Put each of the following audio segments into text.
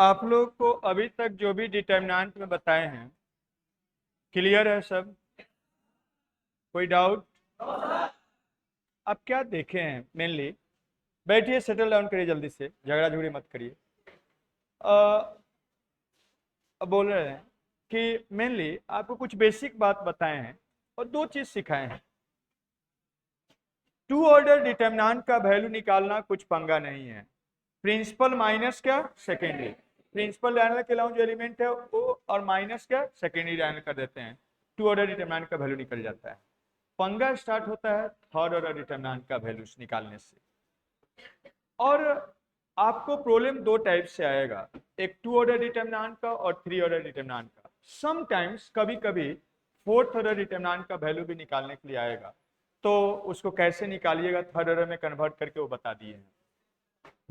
आप लोग को अभी तक जो भी डिटर्मिनेंट में बताए हैं क्लियर है सब? कोई डाउट? आप क्या देखे हैं मेनली? बैठिए, सेटल डाउन करिए, जल्दी से झगड़ा झूड़ी मत करिए। अब बोल रहे हैं कि मेनली आपको कुछ बेसिक बात बताए हैं और दो चीज सिखाए हैं। टू ऑर्डर डिटर्मिनेंट का वैल्यू निकालना कुछ पंगा नहीं है। प्रिंसिपल माइनस क्या सेकेंडरी, प्रिंसिपल डायनल के अलावा जो एलिमेंट है वो और माइनस क्या सेकेंडरी डायनल कर देते हैं, टू ऑर्डर डिटर्मिनेंट का वैल्यू निकल जाता है। पंगा स्टार्ट होता है थर्ड ऑर्डर डिटर्मिनेंट का वैल्यू निकालने से। और आपको प्रॉब्लम दो टाइप से आएगा, एक टू ऑर्डर डिटर्मिनेंट का और थ्री ऑर्डर डिटर्मिनेंट का। समटाइम्स कभी कभी फोर्थ ऑर्डर डिटर्मिनेंट का वैल्यू भी निकालने के लिए आएगा, तो उसको कैसे निकालिएगा थर्ड ऑर्डर में कन्वर्ट करके वो बता दिए हैं।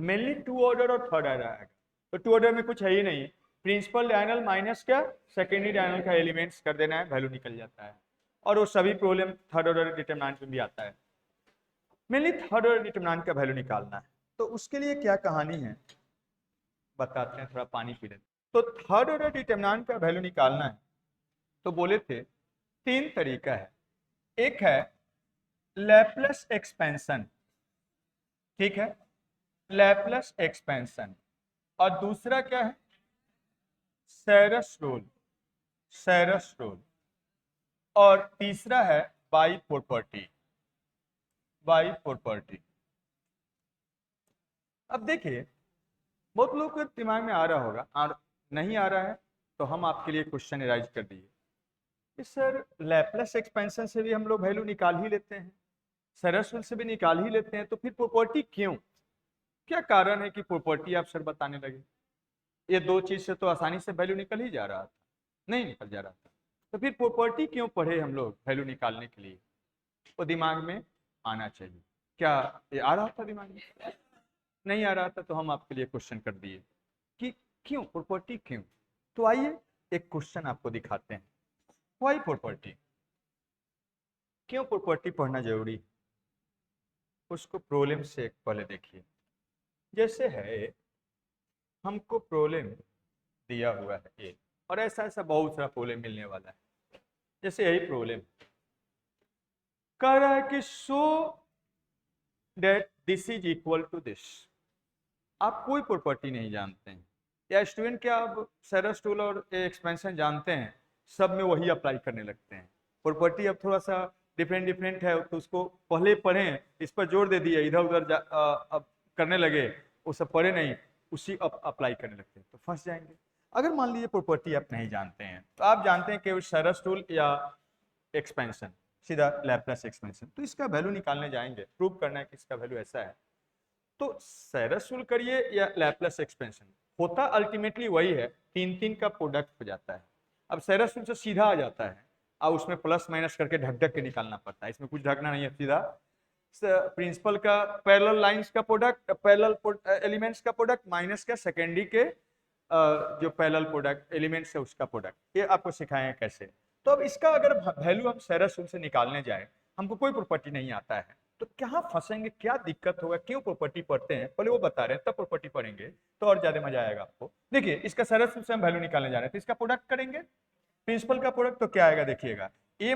मेनली टू ऑर्डर और थर्ड ऑर्डर आएगा। तो टू ऑर्डर में कुछ है ही नहीं, प्रिंसिपल डायनल माइनस क्या सेकेंडरी डायनल का एलिमेंट्स कर देना है, वैल्यू निकल जाता है। और वो सभी प्रॉब्लम थर्ड ऑर्डर डिटर्मिनेंट में भी आता है। मेनली थर्ड ऑर्डर डिटर्मिनेंट का वैल्यू निकालना है, तो उसके लिए क्या कहानी है बताते हैं, थोड़ा पानी पी लेते। तो थर्ड ऑर्डर डिटर्मिनेंट का वैल्यू निकालना है तो बोले थे तीन तरीका है। एक है लैपलेस एक्सपेंशन, ठीक है, लैपलेस एक्सपेंशन। और दूसरा क्या है? सैरस रूल, सैरस रूल। और तीसरा है बाई प्रॉपर्टी, बाई प्रॉपर्टी। अब देखिए, बहुत लोग के दिमाग में आ रहा होगा और नहीं आ रहा है तो हम आपके लिए क्वेश्चन राइज कर दिए कि सर लैपलेस एक्सपेंशन से भी हम लोग वैल्यू निकाल ही लेते हैं, सैरस रूल से भी निकाल ही लेते हैं, तो फिर प्रॉपर्टी क्यों? क्या कारण है कि प्रॉपर्टी आप सर बताने लगे? ये दो चीज से तो आसानी से वैल्यू निकल ही जा रहा था, नहीं निकल जा रहा था, तो फिर प्रॉपर्टी क्यों पढ़े हम लोग वैल्यू निकालने के लिए? वो दिमाग में आना चाहिए। क्या ये आ रहा था दिमाग में? नहीं आ रहा था तो हम आपके लिए क्वेश्चन कर दिए कि क्यों प्रॉपर्टी क्यों। तो आइए एक क्वेश्चन आपको दिखाते हैं, व्हाई प्रॉपर्टी, क्यों प्रॉपर्टी पढ़ना जरूरी है। उसको प्रॉब्लम से एक पहले देखिए। जैसे है हमको प्रॉब्लम दिया हुआ है ये, और ऐसा ऐसा बहुत सारा प्रॉब्लम मिलने वाला है। जैसे यही प्रॉब्लम कह रहा है कि so that this is equal to this. आप कोई प्रॉपर्टी नहीं जानते हैं, या स्टूडेंट क्या आप सैरस रूल और एक्सपेंशन जानते हैं, सब में वही अप्लाई करने लगते हैं। प्रॉपर्टी अब थोड़ा सा डिफरेंट डिफरेंट है तो उसको पहले पढ़ें, इस पर जोर दे दिए, इधर उधर अब करने लगे, वो सब पढ़े नहीं, उसी अप्लाई करने लगते हैं तो फंस जाएंगे। अगर मान लीजिए प्रॉपर्टी आप नहीं जानते हैं, तो आप जानते हैं केवल सैरस रूल या एक्सपेंशन, सीधा लैपलेस एक्सपेंशन, तो इसका वैल्यू निकालने जाएंगे, प्रूव करना है कि इसका वैल्यू ऐसा है, तो सैरस रूल करिए या लैपलेस एक्सपेंशन, होता अल्टीमेटली वही है, तीन तीन का प्रोडक्ट हो जाता है। अब सैरस रूल से सीधा आ जाता है, अब उसमें प्लस माइनस करके ढक ढक के निकालना पड़ता है, इसमें कुछ ढकना नहीं है, सीधा प्रिंसिपल का पैरेलल लाइंस का प्रोडक्ट, पैरेलल एलिमेंट्स का प्रोडक्ट माइनस का सेकेंडरी के जो पैरेलल प्रोडक्ट एलिमेंट्स है उसका प्रोडक्ट, ये आपको सिखाए हैं कैसे। तो अब इसका अगर वैल्यू हम सैरस रूल से निकालने जाए, हमको कोई प्रॉपर्टी नहीं आता है, तो क्या फंसेंगे, क्या दिक्कत होगा, क्यों प्रॉपर्टी पढ़ते हैं पहले वो बता रहे हैं, तब प्रॉपर्टी पढ़ेंगे तो और ज्यादा मजा आएगा आपको। देखिए इसका सैरस रूल से हम वैल्यू निकालने जा रहे हैं, तो इसका प्रोडक्ट करेंगे, प्रिंसिपल का प्रोडक्ट, तो क्या आएगा देखिएगा, ए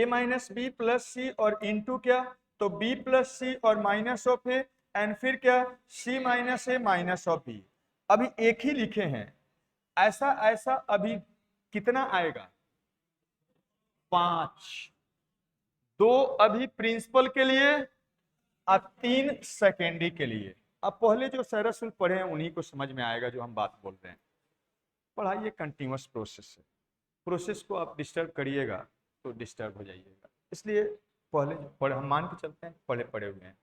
माइनस बी प्लस सी और इनटू क्या, तो बी प्लस सी और माइनस ऑफ ए, एंड फिर क्या, C minus A minus of B. अभी एक ही लिखे हैं, ऐसा ऐसा अभी कितना आएगा, 5, 2 अभी प्रिंसिपल के लिए और 3 सेकेंडरी के लिए। अब पहले जो सैरस रूल पढ़े हैं उन्हीं को समझ में आएगा जो हम बात बोल रहे हैं। पढ़ाइए कंटिन्यूअस प्रोसेस से, प्रोसेस को आप डिस्टर्ब करिएगा तो डिस्टर्ब हो जाइएगा, इसलिए पहले पढ़े, हम मान के चलते हैं पढ़े पढ़े हुए हैं।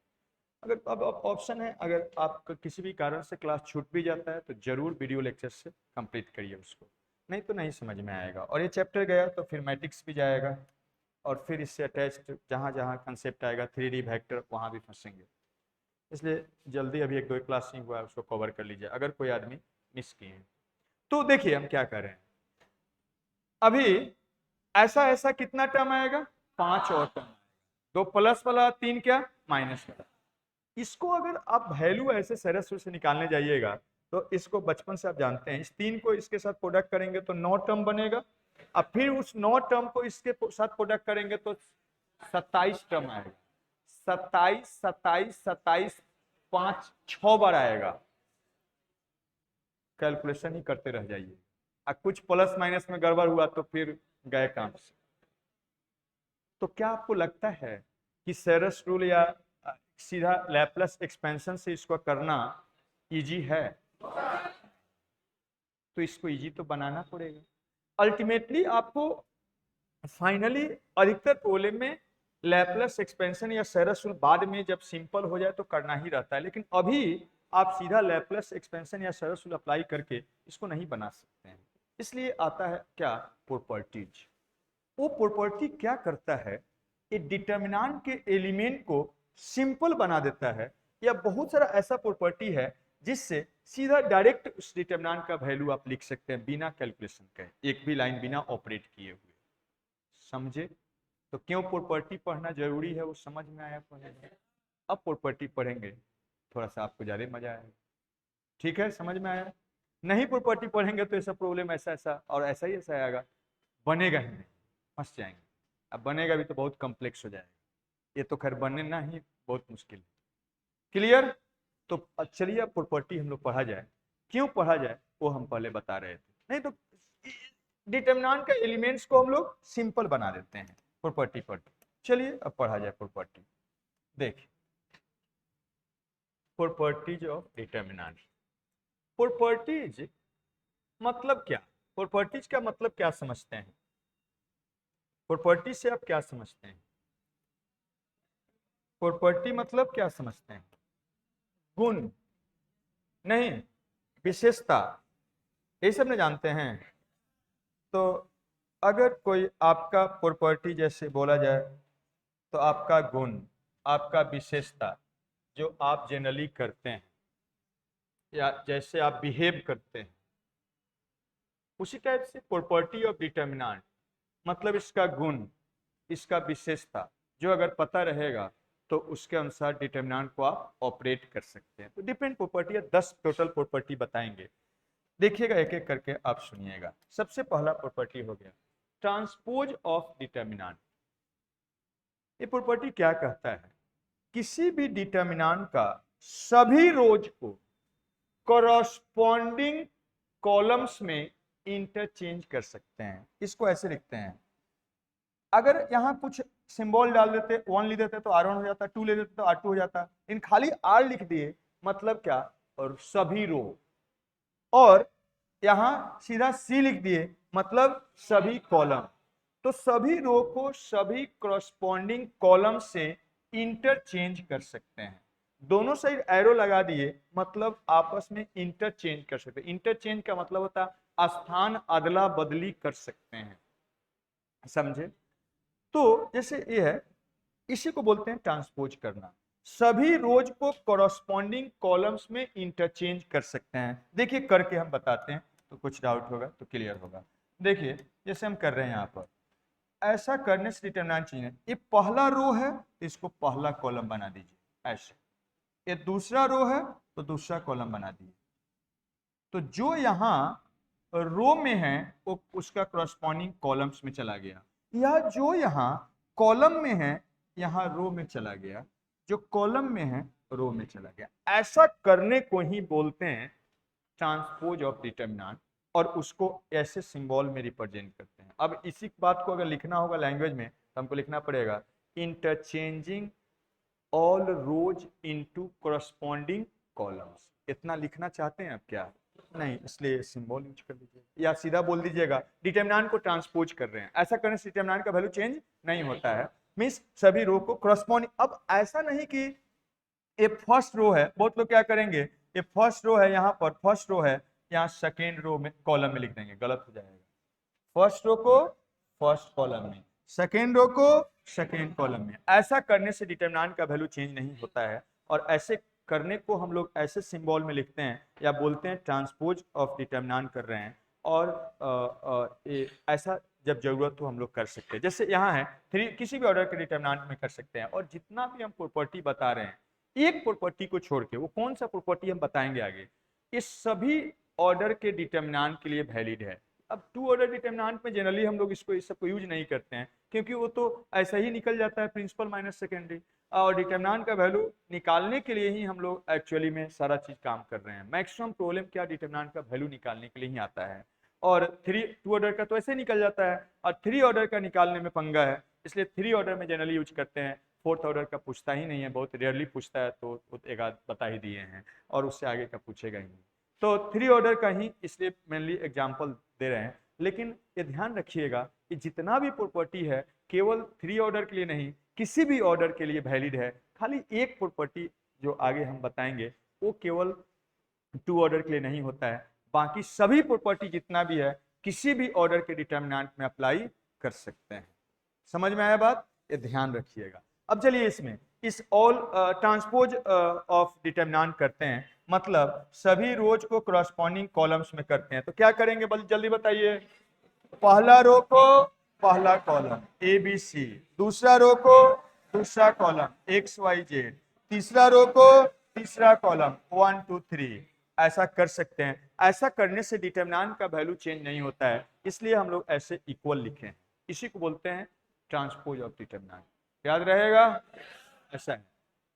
अगर अब ऑप्शन है, अगर आपका किसी भी कारण से क्लास छूट भी जाता है तो जरूर वीडियो लेक्चर से कंप्लीट करिए उसको, नहीं तो नहीं समझ में आएगा। और ये चैप्टर गया तो फिर मैट्रिक्स भी जाएगा, और फिर इससे अटैच्ड जहाँ जहाँ कंसेप्ट आएगा 3D वेक्टर, वहाँ भी फंसेंगे। इसलिए जल्दी अभी एक दो क्लास नहीं हुआ है उसको कवर कर लीजिए अगर कोई आदमी मिस किए हैं। तो देखिए हम क्या कर रहे हैं, अभी ऐसा ऐसा कितना टर्म आएगा, 5 और टर्म, 2 प्लस वाला 3 क्या माइनस वाला। इसको अगर आप वैल्यू ऐसे सरस से निकालने जाइएगा तो इसको बचपन से आप जानते हैं, इस 3 को इसके साथ प्रोडक्ट करेंगे तो 9 टर्म बनेगा। अब फिर उस 9 टर्म को इसके साथ प्रोडक्ट करेंगे तो 27 टर्म आएगा। 27 27 27 5 6 बार आएगा। कैलकुलेशन ही करते रह जाइए, और कुछ प्लस माइनस में गड़बड़ हुआ तो फिर गए काम से। तो क्या आपको लगता है कि सेरस रूल या सीधा लैप्लस एक्सपेंशन से इसको करना इजी है? तो इसको इजी तो बनाना पड़ेगा। अल्टीमेटली आपको फाइनली अधिकतर प्रॉब्लम में लैप्लस एक्सपेंशन या सेरस रूल बाद में जब सिंपल हो जाए तो करना ही रहता है, लेकिन अभी आप सीधा लैप्लस एक्सपेंशन या सेरस रूल अप्लाई करके इसको नहीं बना सकते हैं। इसलिए आता है क्या, प्रॉपर्टीज। वो प्रॉपर्टी क्या करता है, ये डिटर्मिनेंट के एलिमेंट को सिंपल बना देता है, या बहुत सारा ऐसा प्रॉपर्टी है जिससे सीधा डायरेक्ट उस डिटर्मिनेंट का वैल्यू आप लिख सकते हैं बिना कैलकुलेशन के, एक भी लाइन बिना ऑपरेट किए हुए। समझे? तो क्यों प्रॉपर्टी पढ़ना जरूरी है वो समझ में आया पहले। अब प्रॉपर्टी पढ़ेंगे थोड़ा सा आपको ज्यादा मजा आएगा। ठीक है, समझ में आया? नहीं प्रॉपर्टी पढ़ेंगे तो ऐसा प्रॉब्लम ऐसा ऐसा और ऐसा ही ऐसा आएगा, बनेगा ही नहीं, फंस जाएंगे। अब बनेगा भी तो बहुत कॉम्प्लेक्स हो जाएगा, ये तो खैर बनना ही बहुत मुश्किल है। क्लियर? तो चलिए अब प्रॉपर्टी हम लोग पढ़ा जाए। क्यों पढ़ा जाए वो हम पहले बता रहे थे, नहीं तो डिटर्मिनेंट के एलिमेंट्स को हम लोग सिंपल बना देते हैं प्रॉपर्टी पर। चलिए अब पढ़ा जाए प्रॉपर्टी। देखिए प्रॉपर्टीज ऑफ डिटर्मिनेंट। प्रॉपर्टीज मतलब क्या? प्रॉपर्टीज का मतलब क्या समझते हैं? प्रॉपर्टी से आप क्या समझते हैं? प्रॉपर्टी मतलब क्या समझते हैं? गुण नहीं, विशेषता, ये सब नहीं जानते हैं? तो अगर कोई आपका प्रॉपर्टी जैसे बोला जाए तो आपका गुण, आपका विशेषता जो आप जनरली करते हैं या जैसे आप बिहेव करते हैं, उसी टाइप से प्रॉपर्टी ऑफ डिटर्मिनेंट मतलब इसका गुण, इसका विशेषता जो अगर पता रहेगा तो उसके अनुसार डिटर्मिनेंट को आप ऑपरेट कर सकते हैं। तो डिफरेंट प्रॉपर्टी 10 टोटल प्रॉपर्टी बताएंगे, देखिएगा एक एक करके आप सुनिएगा। सबसे पहला प्रॉपर्टी हो गया ट्रांसपोज ऑफ डिटर्मिनेंट। ये प्रॉपर्टी क्या कहता है, किसी भी डिटर्मिनेंट का सभी रोज को कॉरस्पॉन्डिंग कॉलम्स में इंटरचेंज कर सकते हैं। इसको ऐसे लिखते हैं, अगर यहां कुछ सिंबल डाल देते, 1 लिख देते तो R1 हो जाता, 2 ले देते तो R2 हो जाता, इन खाली R लिख दिए मतलब क्या, और सभी रो, और यहां सीधा C लिख दिए मतलब सभी कॉलम। तो सभी रो को सभी कॉरस्पॉन्डिंग कॉलम से इंटरचेंज कर सकते हैं। दोनों साइड एरो लगा दिए मतलब आपस में इंटरचेंज कर सकते हैं। इंटरचेंज का मतलब होता है स्थान अदला बदली कर सकते हैं। समझे? तो जैसे ये है, इसी को बोलते हैं ट्रांसपोज करना। सभी रोज को कॉरस्पॉन्डिंग कॉलम्स में इंटरचेंज कर सकते हैं। देखिए करके हम बताते हैं तो कुछ डाउट होगा तो क्लियर होगा। देखिए जैसे हम कर रहे हैं यहाँ पर, ऐसा करने से डिटरमिनेंट चाहिए, ये पहला रो है तो इसको पहला कॉलम बना दीजिए ऐसे, ये दूसरा रो है तो दूसरा कॉलम बना दीजिए। तो जो यहाँ रो में है वो उसका कॉरस्पॉन्डिंग कॉलम्स में चला गया, या जो यहाँ कॉलम में है यहाँ रो में चला गया, जो कॉलम में है रो में चला गया। ऐसा करने को ही बोलते हैं ट्रांसपोज ऑफ डिटरमिनेंट, और उसको ऐसे सिंबल में रिप्रेजेंट करते हैं। अब इसी बात को अगर लिखना होगा लैंग्वेज में तो हमको लिखना पड़ेगा इंटरचेंजिंग ऑल रोज इनटू कॉरस्पॉन्डिंग कॉलम्स। इतना लिखना चाहते हैं आप क्या? नहीं, इसलिए सिंबल यूज कर लीजिए, या सीधा बोल दीजिएगा डिटरमिनेंट को ट्रांसपोज कर रहे हैं। ऐसा करने से डिटरमिनेंट का वैल्यू चेंज नहीं होता है, मींस सभी रो को कॉरस्पॉन्डिंग। अब ऐसा नहीं कि ये फर्स्ट रो है, बहुत लोग क्या करेंगे, ये फर्स्ट रो है, यहाँ पर फर्स्ट रो है, यहाँ सेकेंड रो में कॉलम में लिख देंगे, गलत हो जाएगा। फर्स्ट रो को फर्स्ट कॉलम में, सेकेंड रो को सेकेंड कॉलम में। ऐसा करने से डिटरमिनेंट का वैल्यू चेंज नहीं होता है, और ऐसे करने को हम लोग ऐसे सिंबल में लिखते हैं या बोलते हैं ट्रांसपोज ऑफ डिटरमिनेंट कर रहे हैं। और ऐसा जब जरूरत हो हम लोग कर सकते हैं। जैसे यहाँ है 3, किसी भी ऑर्डर के डिटरमिनेंट में कर सकते हैं। और जितना भी हम प्रॉपर्टी बता रहे हैं एक प्रॉपर्टी को छोड़ के, वो कौन सा प्रॉपर्टी हम बताएंगे आगे, इस सभी ऑर्डर के डिटर्मिनेंट के लिए वैलिड है। अब टू ऑर्डर डिटर्मिनेंट में जनरली हम लोग इसको इस सबको यूज नहीं करते हैं, क्योंकि वो तो ऐसा ही निकल जाता है, प्रिंसिपल माइनस सेकेंडरी, और डिटर्मिनेंट का वैल्यू निकालने के लिए ही हम लोग एक्चुअली में सारा चीज काम कर रहे हैं। मैक्सिमम प्रॉब्लम क्या डिटर्मिनेंट का वैल्यू निकालने के लिए ही आता है, और टू ऑर्डर का तो ऐसे निकल जाता है, और थ्री ऑर्डर का निकालने में पंगा है, इसलिए थ्री ऑर्डर में जनरली यूज करते हैं। फोर्थ ऑर्डर का पूछता ही नहीं है, बहुत रेयरली पूछता है, तो एक आध बता ही दिए हैं, और उससे आगे का पूछेगा ही नहीं। तो थ्री ऑर्डर का ही इसलिए मेनली एग्जाम्पल दे रहे हैं। लेकिन ये ध्यान रखिएगा कि जितना भी प्रॉपर्टी है केवल थ्री ऑर्डर के लिए नहीं, किसी भी ऑर्डर के लिए वैलिड है। खाली एक प्रॉपर्टी जो आगे हम बताएंगे वो केवल टू ऑर्डर के लिए नहीं होता है, बाकी सभी प्रॉपर्टी जितना भी है किसी भी ऑर्डर के डिटर्मिनेंट में अप्लाई कर सकते हैं। समझ में आया बात, ये ध्यान रखिएगा। अब चलिए इसमें इस ऑल ट्रांसपोज ऑफ डिटर्मिनेंट करते हैं, मतलब सभी रोज को करस्पॉन्डिंग कॉलम्स में करते हैं। तो क्या करेंगे जल्दी बताइए। पहला रो को पहला कॉलम ए बी सी, दूसरा रो को दूसरा कॉलम एक्स वाई जेड, तीसरा रो को तीसरा कॉलम 1 2 3, ऐसा कर सकते हैं। ऐसा करने से डिटर्मिनेंट का वैल्यू चेंज नहीं होता है, इसलिए हम लोग ऐसे इक्वल लिखे हैं। इसी को बोलते हैं ट्रांसपोज ऑफ डिटर्मिनेंट, याद रहेगा। ऐसा है,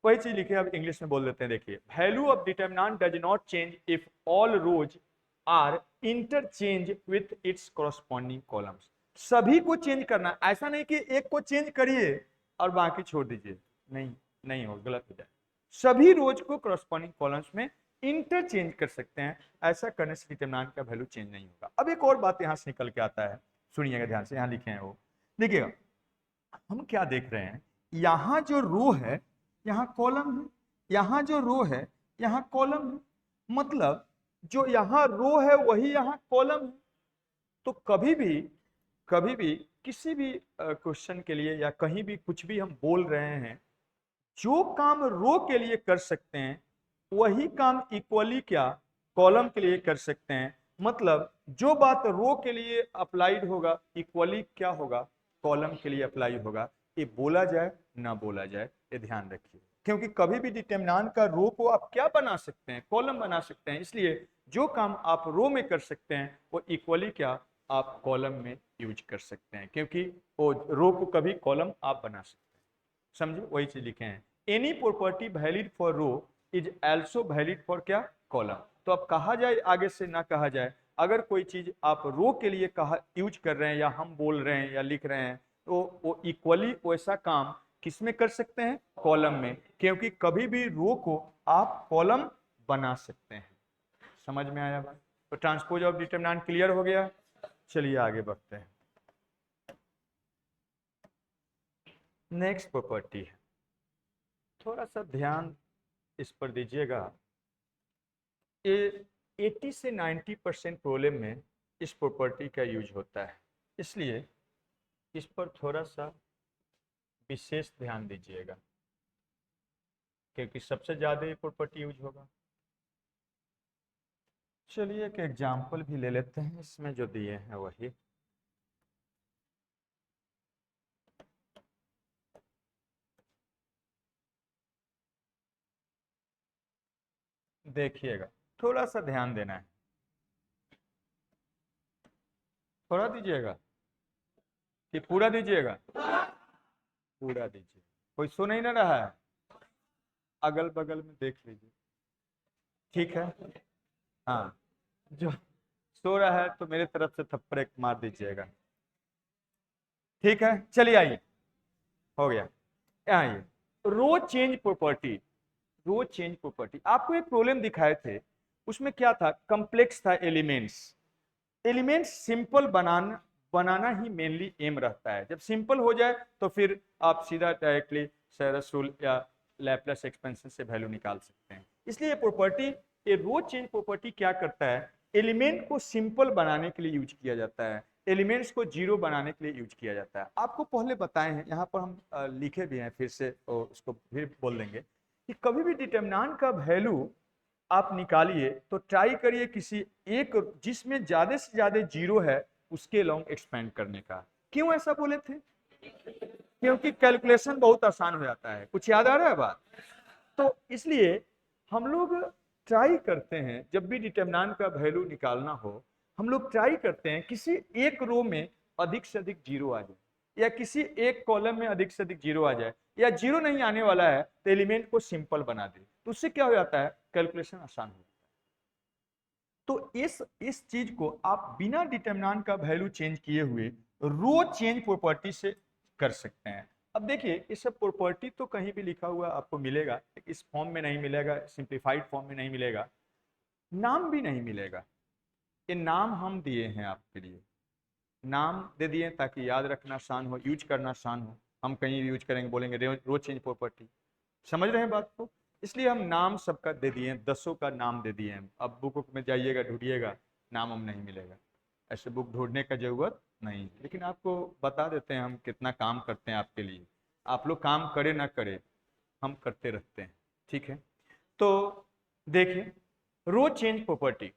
वही चीज लिखे, अब इंग्लिश में बोल देते हैं। देखिए, value of determinant does not change if all rows are interchange with its corresponding columns. सभी को चेंज करना, ऐसा नहीं कि एक को चेंज करिए और बाकी छोड़ दीजिए, नहीं नहीं हो, गलत हो जाए। सभी रोज को कॉरस्पॉन्डिंग कॉलम्स में इंटरचेंज कर सकते हैं, ऐसा करने से डिटर्मिनेंट का वैल्यू चेंज नहीं होगा। अब एक और बात यहां से निकल के आता है, सुनिएगा ध्यान से, यहां लिखे हैं वो, देखिएगा हम क्या देख रहे हैं। यहां जो रो है यहाँ कॉलम है, यहाँ जो रो है यहाँ कॉलम है, मतलब जो यहाँ रो है वही यहाँ कॉलम है। तो कभी भी किसी भी क्वेश्चन के लिए या कहीं भी कुछ भी हम बोल रहे हैं, जो काम रो के लिए कर सकते हैं वही काम इक्वली क्या कॉलम के लिए कर सकते हैं। मतलब जो बात रो के लिए अप्लाइड होगा इक्वली क्या होगा, कॉलम के लिए अप्लाई होगा। ये बोला जाए ना बोला जाए, ये ध्यान रखिए, क्योंकि कभी भी डिटर्मिनेंट का रो को आप क्या बना सकते हैं, कॉलम बना सकते हैं। इसलिए जो काम आप रो में कर सकते हैं वो इक्वली क्या आप कॉलम में यूज कर सकते हैं, क्योंकि वो रो को कभी कॉलम आप बना सकते हैं। समझे, वही चीज लिखे हैं। Any property valid for row is also valid for क्या कॉलम। तो अब कहा जाए आगे से ना कहा जाए, अगर कोई चीज आप रो के लिए कहा यूज कर रहे हैं या हम बोल रहे हैं या लिख रहे हैं, तो वो इक्वली वैसा काम किसमें कर सकते हैं, कॉलम में, क्योंकि कभी भी रो को आप कॉलम बना सकते हैं। समझ में आया बात। तो ट्रांसपोज ऑफ डिटर्मिनेंट क्लियर हो गया। चलिए आगे बढ़ते हैं। नेक्स्ट प्रॉपर्टी है, थोड़ा सा ध्यान इस पर दीजिएगा। ये 80 से 90% प्रॉब्लम में इस प्रॉपर्टी का यूज होता है, इसलिए इस पर थोड़ा सा विशेष ध्यान दीजिएगा, क्योंकि सबसे ज्यादा ये प्रॉपर्टी यूज होगा। चलिए एक एग्जाम्पल भी ले लेते हैं, इसमें जो दिए हैं वही। देखिएगा, थोड़ा सा ध्यान देना है, थोड़ा दीजिएगा कि पूरा दीजिएगा, पूरा दीजिए। कोई सो नहीं ना रहा है, अगल बगल में देख लीजिए, ठीक है। हाँ, जो सो रहा है तो मेरे तरफ से थप्पड़ एक मार दीजिएगा, ठीक है। चलिए आइए, हो गया। आइए, रो चेंज प्रॉपर्टी। रो चेंज प्रॉपर्टी आपको एक प्रॉब्लम दिखाए थे, उसमें क्या था, कॉम्प्लेक्स था एलिमेंट्स। एलिमेंट्स सिंपल बनाना बनाना ही मेनली एम रहता है। जब सिंपल हो जाए तो फिर आप सीधा डायरेक्टली सेरस रूल या लैप्लेस एक्सपेंशन से वैल्यू निकाल सकते हैं। इसलिए ये प्रॉपर्टी, ये रो चेंज प्रॉपर्टी क्या करता है, एलिमेंट को सिंपल बनाने के लिए यूज किया जाता है, एलिमेंट्स को जीरो बनाने के लिए यूज किया जाता है। आपको पहले बताए हैं, यहाँ पर हम लिखे भी हैं, फिर से उसको फिर बोल देंगे कि कभी भी डिटर्मिनेंट का वैल्यू आप निकालिए तो ट्राई करिए किसी एक जिसमें ज्यादा से ज्यादा जीरो है उसके लॉन्ग एक्सपेंड करने का। क्यों ऐसा बोले थे, क्योंकि कैलकुलेशन बहुत आसान हो जाता है। कुछ याद आ रहा है बात, तो इसलिए हम लोग ट्राई करते हैं जब भी डिटरमिनेंट का वैल्यू निकालना हो, हम लोग ट्राई करते हैं किसी एक रो में अधिक से अधिक जीरो आ जाए, या किसी एक कॉलम में अधिक से अधिक जीरो आ जाए, या जीरो नहीं आने वाला है तो एलिमेंट को सिंपल बना दे, तो उससे क्या हो जाता है, कैलकुलेशन आसान हो जाता है। तो इस चीज को आप बिना डिटरमिनेंट का वैल्यू चेंज किए हुए रो चेंज प्रॉपर्टी से कर सकते हैं। अब देखिए, इस सब प्रॉपर्टी तो कहीं भी लिखा हुआ आपको मिलेगा, इस फॉर्म में नहीं मिलेगा, सिंप्लीफाइड फॉर्म में नहीं मिलेगा, नाम भी नहीं मिलेगा। ये नाम हम दिए हैं आपके लिए, नाम दे दिए ताकि याद रखना आसान हो, यूज करना आसान हो। हम कहीं यूज करेंगे, बोलेंगे रो चेंज प्रॉपर्टी, समझ रहे हैं बात को, इसलिए हम नाम सबका दे दिए हैं, 10 का नाम दे दिए हैं। अब बुक में जाइएगा, ढूंढिएगा, नाम हम नहीं मिलेगा, ऐसे बुक ढूंढने का जरूरत नहीं, लेकिन आपको बता देते हैं हम कितना काम करते हैं आपके लिए। आप लोग काम करे ना करे, हम करते रहते हैं, ठीक है। तो देखिए, रो चेंज प्रॉपर्टी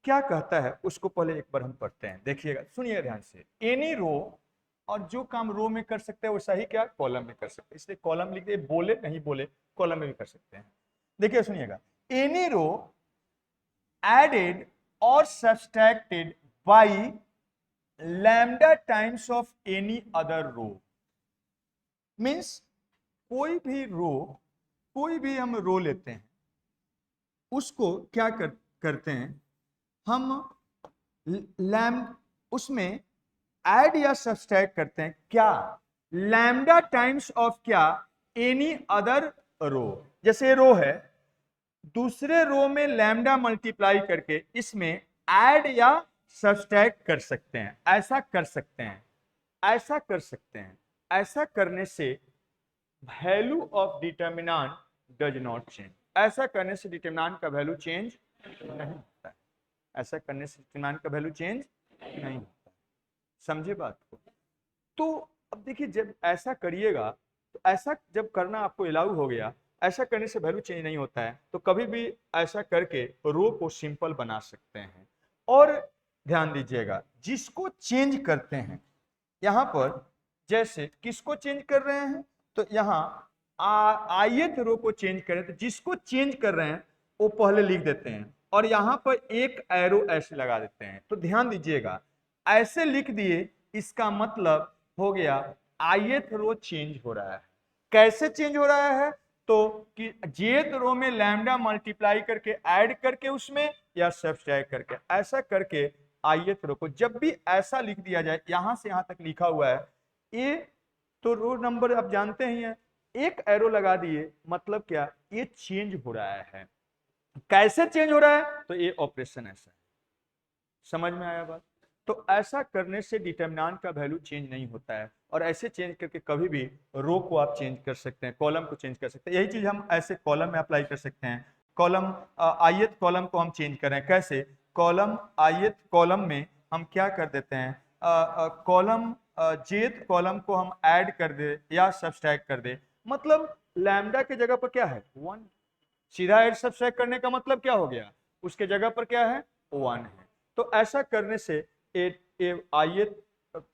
क्या कहता है उसको पहले एक बार हम पढ़ते हैं, देखिएगा, सुनिए ध्यान से। एनी रो, और जो काम रो में कर सकते हैं वैसा ही क्या कॉलम में कर सकते हैं, इसलिए कॉलम लिख दे, बोले नहीं बोले कॉलम में भी कर सकते हैं। देखिए सुनिएगा, एनी रो एडेड और subtracted by lambda times of any other row, means कोई भी रो, कोई भी हम रो लेते हैं, उसको क्या करते हैं हम, लैम उसमें ऐड या सब्सट्रैक्ट करते हैं क्या, लैम्डा टाइम्स ऑफ क्या, एनी अदर रो। जैसे रो है, दूसरे रो में लैम्डा मल्टीप्लाई करके इसमें ऐड या सब्सट्रैक्ट कर सकते हैं, ऐसा कर सकते हैं, ऐसा कर सकते हैं। ऐसा करने से value of determinant does not change, ऐसा करने से डिटरमिनेंट का वैल्यू चेंज नहीं होता है, ऐसा करने से डिटरमिनेंट का वैल्यू चेंज नहीं होता, समझे बात को। तो अब देखिए, जब ऐसा करिएगा, तो ऐसा जब करना आपको अलाउ हो गया, ऐसा करने से वैल्यू चेंज नहीं होता है, तो कभी भी ऐसा करके रो को सिंपल बना सकते हैं। और ध्यान दीजिएगा, जिसको चेंज करते हैं यहां पर, जैसे किसको चेंज कर रहे हैं, तो यहां ith रो को चेंज करें, तो जिसको चेंज कर रहे हैं वो पहले लिख देते हैं, और यहां पर एक एरो ऐसे लगा देते हैं। तो ध्यान दीजिएगा, ऐसे लिख दिए, इसका मतलब हो गया ith रो चेंज हो रहा है। कैसे चेंज हो रहा है, तो कि jth रो में लैम्डा मल्टीप्लाई करके ऐड करके उसमें, या सब्सट्रैक्ट करके, ऐसा करके ith रो को जब भी ऐसा लिख दिया जाए, यहां से यहां तक लिखा हुआ है, ये तो रो नंबर आप जानते ही हैं, एक एरो लगा दिए, मतलब क्या, ये चेंज हो रहा है। कैसे चेंज हो रहा है, तो ये ऑपरेशन ऐसा है, समझ में आया बात। तो ऐसा करने से डिटरमिनेंट का वैल्यू चेंज नहीं होता है, और ऐसे चेंज करके कभी भी रो को आप चेंज कर सकते हैं, कॉलम को चेंज कर सकते हैं। यही चीज हम ऐसे कॉलम में अप्लाई कर सकते हैं। कॉलम ith कॉलम को हम चेंज करें, कैसे, कॉलम ith कॉलम में हम क्या कर देते हैं, कॉलम jth कॉलम को हम ऐड कर दे या सब्सट्रैक्ट कर दे, मतलब लैम्डा के जगह पर क्या है 1, सीधा ऐड सब्सट्रैक्ट करने का मतलब क्या हो गया, उसके जगह पर क्या है 1 है। तो ऐसा करने से ith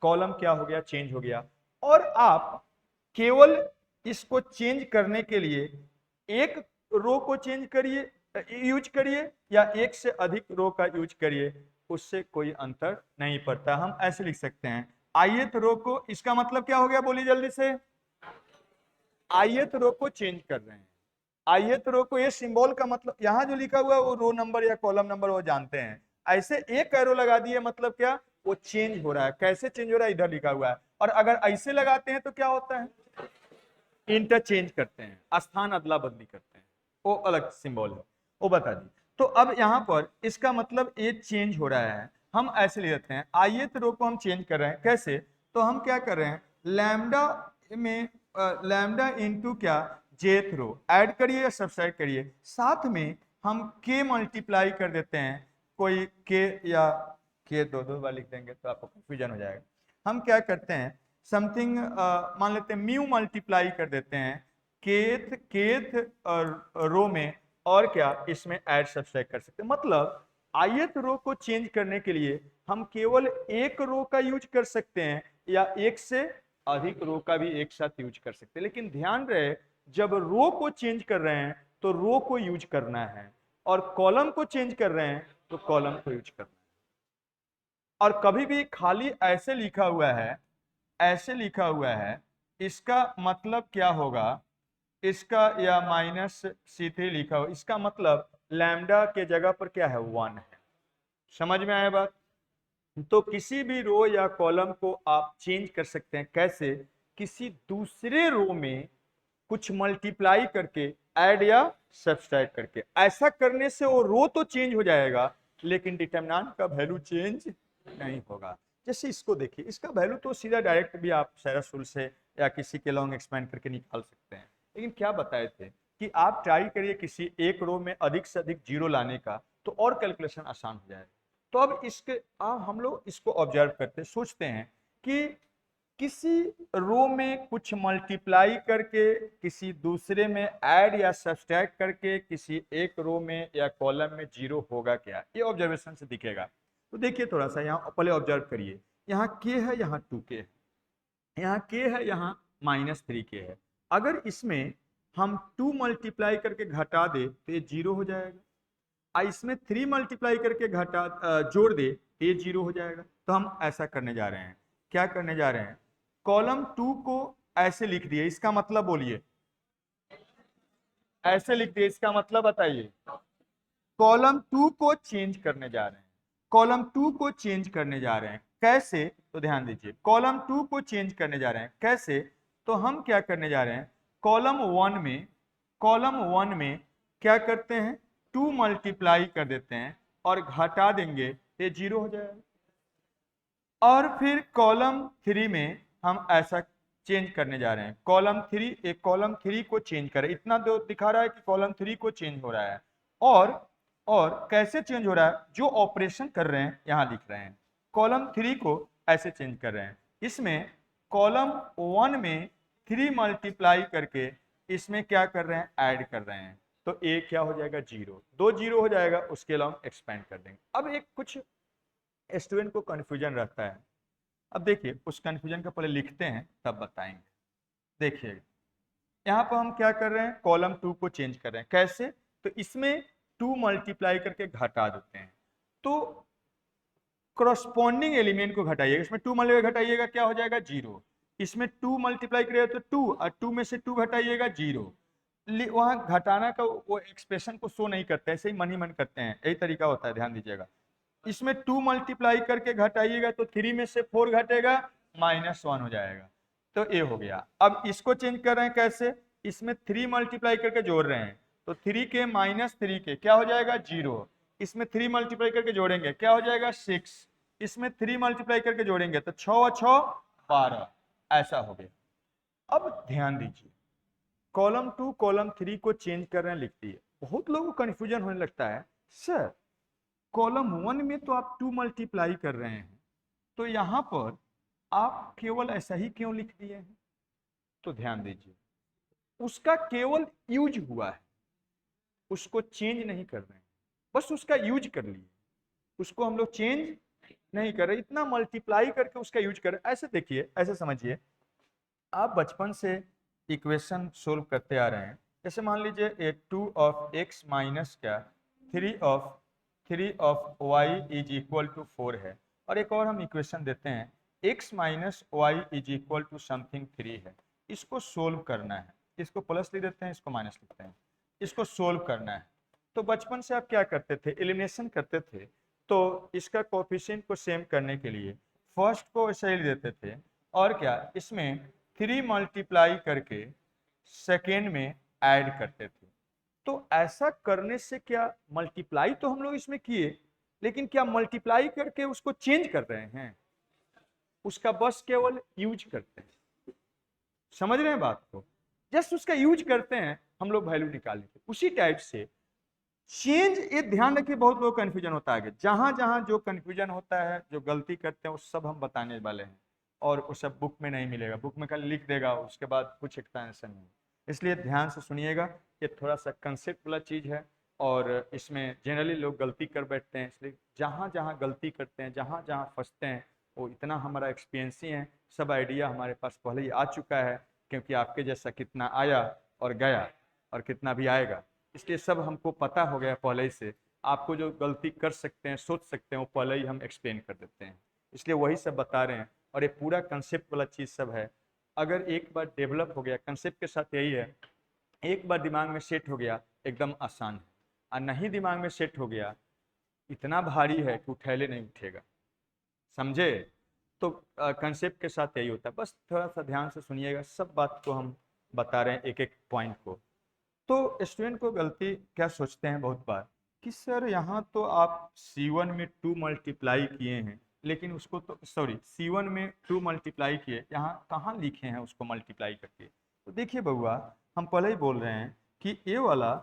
कॉलम क्या हो गया, चेंज हो गया। और आप केवल इसको चेंज करने के लिए एक रो को चेंज करिए, यूज करिए, या एक से अधिक रो का यूज करिए, उससे कोई अंतर नहीं पड़ता। हम ऐसे लिख सकते हैं, ith रो को, इसका मतलब क्या हो गया, बोलिए जल्दी से, ith रो को चेंज कर रहे हैं। ith रो को, ये सिंबल का मतलब यहां जो लिखा हुआ है वो रो नंबर या कॉलम नंबर वो जानते हैं, ऐसे एक एरो लगा दिए, मतलब क्या, वो चेंज हो रहा है। कैसे चेंज हो रहा है, इधर लिखा हुआ है। और अगर ऐसे लगाते हैं तो क्या होता है, इंटरचेंज करते हैं, स्थान अदला बदली करते हैं, वो अलग सिंबल है, वो बता दी। तो अब यहां पर इसका मतलब ये चेंज हो रहा है, हम ऐसे ले लेते हैं, ith रो को हम चेंज कर रहे हैं, कैसे, तो हम क्या कर रहे हैं, लैम्डा में लैम्डा इंटू क्या, jth रो ऐड करिए या सब्सट्रैक्ट करिए, साथ में हम k मल्टीप्लाई कर देते हैं, कोई k या k दो बार लिख देंगे तो आपको कंफ्यूजन हो जाएगा। हम क्या करते हैं, समथिंग मान लेते हैं म्यू मल्टीप्लाई कर देते हैं केथ रो में, और क्या इसमें ऐड सब्सट्रैक्ट कर सकते हैं। मतलब ith रो को चेंज करने के लिए हम केवल एक रो का यूज कर सकते हैं, या एक से अधिक रो का भी एक साथ यूज कर सकते हैं। लेकिन ध्यान रहे, जब रो को चेंज कर रहे हैं तो रो को यूज करना है, और कॉलम को चेंज कर रहे हैं तो कॉलम को यूज करना है। और कभी भी खाली ऐसे लिखा हुआ है, ऐसे लिखा हुआ है, इसका मतलब क्या होगा, इसका या -C3 लिखा हो, इसका मतलब लैम्डा के जगह पर क्या है, 1 है। समझ में आया बात? तो किसी भी रो या कॉलम को आप चेंज कर सकते हैं। कैसे? किसी दूसरे रो में कुछ मल्टीप्लाई करके, ऐड या सब्सट्रैक्ट करके। ऐसा करने से वो रो तो चेंज हो जाएगा, लेकिन डिटरमिनेंट का वैल्यू चेंज नहीं होगा। जैसे इसको देखिए, इसका वैल्यू तो सीधा डायरेक्ट भी आप सेरस रूल से या किसी के लॉन्ग एक्सपेंड करके निकाल सकते हैं, लेकिन क्या बताए थे कि आप ट्राई करिए किसी एक रो में अधिक से अधिक जीरो लाने का, तो और कैलकुलेशन आसान हो जाएगा। तो अब इसके हम लोग इसको ऑब्जर्व करते सोचते हैं कि किसी रो में कुछ मल्टीप्लाई करके, किसी दूसरे में ऐड या सब्सट्रैक्ट करके, किसी एक रो में या कॉलम में जीरो होगा क्या, ये ऑब्जर्वेशन से दिखेगा। तो देखिए थोड़ा सा यहाँ पहले ऑब्जर्व करिए, यहाँ के है, यहाँ 2k है, यहाँ के है, यहाँ -3k है। अगर इसमें हम 2 मल्टीप्लाई करके घटा दे तो ये जीरो हो जाएगा, इसमें 3 मल्टीप्लाई करके जोड़ दे तो ये जीरो हो जाएगा। तो हम ऐसा करने जा रहे हैं, क्या करने जा रहे हैं, कॉलम 2 को ऐसे लिख दिए, इसका मतलब बोलिए, ऐसे लिख दिए, इसका मतलब बताइए। कॉलम 2 को चेंज करने जा रहे हैं, कॉलम 2 को चेंज करने जा रहे हैं। कैसे? तो ध्यान दीजिए, कॉलम 2 को चेंज करने जा रहे हैं कैसे? तो हम क्या करने जा रहे हैं, कॉलम 1 में, कॉलम 1 में क्या करते हैं, 2 मल्टीप्लाई कर देते हैं और घटा देंगे, ये जीरो हो जाएगा। और फिर कॉलम 3 में हम ऐसा चेंज करने जा रहे हैं, कॉलम 3, एक कॉलम 3 को चेंज करें, इतना दो दिखा रहा है कि कॉलम 3 को चेंज हो रहा है। और कैसे चेंज हो रहा है, जो ऑपरेशन कर रहे हैं यहां लिख रहे हैं, कॉलम 3 को ऐसे चेंज कर रहे हैं। इसमें कॉलम 1 में 3 मल्टीप्लाई करके इसमें क्या कर रहे हैं, ऐड कर रहे हैं, तो ए क्या हो जाएगा, जीरो, 2 जीरो हो जाएगा, उसके अलावा एक्सपेंड कर देंगे। अब एक कुछ स्टूडेंट को कंफ्यूजन रहता है, अब देखिए उस कंफ्यूजन को पहले लिखते हैं तब बताएंगे। देखिए यहाँ पर हम क्या कर रहे हैं, कॉलम 2 को चेंज कर रहे हैं कैसे, तो इसमें 2 मल्टीप्लाई करके घटा देते हैं, तो करस्पॉन्डिंग एलिमेंट को घटाइएगा, इसमें 2 मल्टीप्लाई घटाइएगा क्या हो जाएगा, जीरो। इसमें 2 मल्टीप्लाई करिएगा तो 2, और 2 में से 2 घटाइएगा, जीरो। वहां घटाना का वो एक्सप्रेशन को शो नहीं करते, ऐसे ही मन करते हैं, यही तरीका होता है, ध्यान दीजिएगा। इसमें 2 मल्टीप्लाई करके घटाइएगा तो 3 में से 4 घटेगा, -1 हो जाएगा, तो ए हो गया। अब इसको चेंज कर रहे हैं कैसे, इसमें 3 मल्टीप्लाई करके जोड़ रहे हैं, तो 3 के -3 के क्या हो जाएगा, जीरो। इसमें 3 मल्टीप्लाई करके जोड़ेंगे क्या हो जाएगा, 6। इसमें 3 मल्टीप्लाई करके जोड़ेंगे तो 6 और 6 12, ऐसा हो गया। अब ध्यान दीजिए, कॉलम 2 कॉलम 3 को चेंज कर रहे हैं लिख दिए। बहुत लोगों को कंफ्यूजन होने लगता है, सर कॉलम 1 में तो आप 2 मल्टीप्लाई कर रहे हैं, तो यहां पर आप केवल ऐसा ही क्यों लिख दिए हैं? तो ध्यान दीजिए, उसका केवल यूज हुआ है, उसको चेंज नहीं कर रहे हैं, बस उसका यूज कर लिए, उसको हम लोग चेंज नहीं कर रहे, इतना मल्टीप्लाई करके उसका यूज कर रहे। ऐसे देखिए, ऐसे समझिए, आप बचपन से इक्वेशन सोल्व करते आ रहे हैं, जैसे मान लीजिए ए 2 ऑफ एक्स माइनस क्या 3 of y is equal to 4 है, और एक और हम इक्वेशन देते हैं x minus y is equal to something 3 है। इसको सोल्व करना है, इसको प्लस लिख देते हैं, इसको माइनस लिखते हैं, इसको सोल्व करना है। तो बचपन से आप क्या करते थे, एलिमिनेशन करते थे, तो इसका कोफिशिएंट को सेम करने के लिए फर्स्ट को ऐसे ही देते थे, और क्या इसमें 3 मल्टीप्लाई करके सेकेंड में ऐड करते थे। तो ऐसा करने से क्या, मल्टीप्लाई तो हम लोग इसमें किए, लेकिन क्या मल्टीप्लाई करके उसको चेंज कर रहे हैं, उसका बस केवल यूज करते हैं। समझ रहे हैं बात को, जस्ट उसका यूज करते हैं, हम लोग वैल्यू निकालेंगे। उसी टाइप से चेंज, ये ध्यान रखिए, बहुत लोग कंफ्यूजन होता है, जहां जहां जो कंफ्यूजन होता है, जो गलती करते हैं, वो सब हम बताने वाले हैं, और वो सब बुक में नहीं मिलेगा, बुक में खाली लिख देगा, उसके बाद कुछ एक्सप्लेनेशन नहीं। इसलिए ध्यान से सुनिएगा, ये थोड़ा सा कंसेप्ट वाला चीज है, और इसमें जनरली लोग गलती कर बैठते हैं, इसलिए जहां जहां गलती करते हैं, जहां जहां फंसते हैं, वो इतना हमारा एक्सपीरियंस ही है, सब आइडिया हमारे पास पहले ही आ चुका है, क्योंकि आपके जैसा कितना आया और गया, और कितना भी आएगा। इसलिए सब हमको पता हो गया पहले ही से। आपको जो गलती कर सकते हैं, सोच सकते हैं, वो पहले ही हम एक्सप्लेन कर देते हैं, इसलिए वही सब बता रहे हैं। और ये पूरा कंसेप्ट वाला चीज़ सब है। अगर एक बार डेवलप हो गया कंसेप्ट के साथ, यही है, एक बार दिमाग में सेट हो गया एकदम आसान है, और नहीं दिमाग में सेट हो गया इतना भारी है कि उठैले नहीं उठेगा। समझे? तो कंसेप्ट के साथ यही होता है। बस थोड़ा सा ध्यान से सुनिएगा, सब बात को हम बता रहे हैं एक एक पॉइंट को। तो स्टूडेंट को गलती क्या सोचते हैं बहुत बार कि सर यहाँ तो आप C1 में 2 मल्टीप्लाई किए हैं, लेकिन उसको तो सॉरी C1 में 2 मल्टीप्लाई किए, यहाँ कहाँ लिखे हैं उसको मल्टीप्लाई करके? तो देखिए बउआ, हम पहले ही बोल रहे हैं कि ये वाला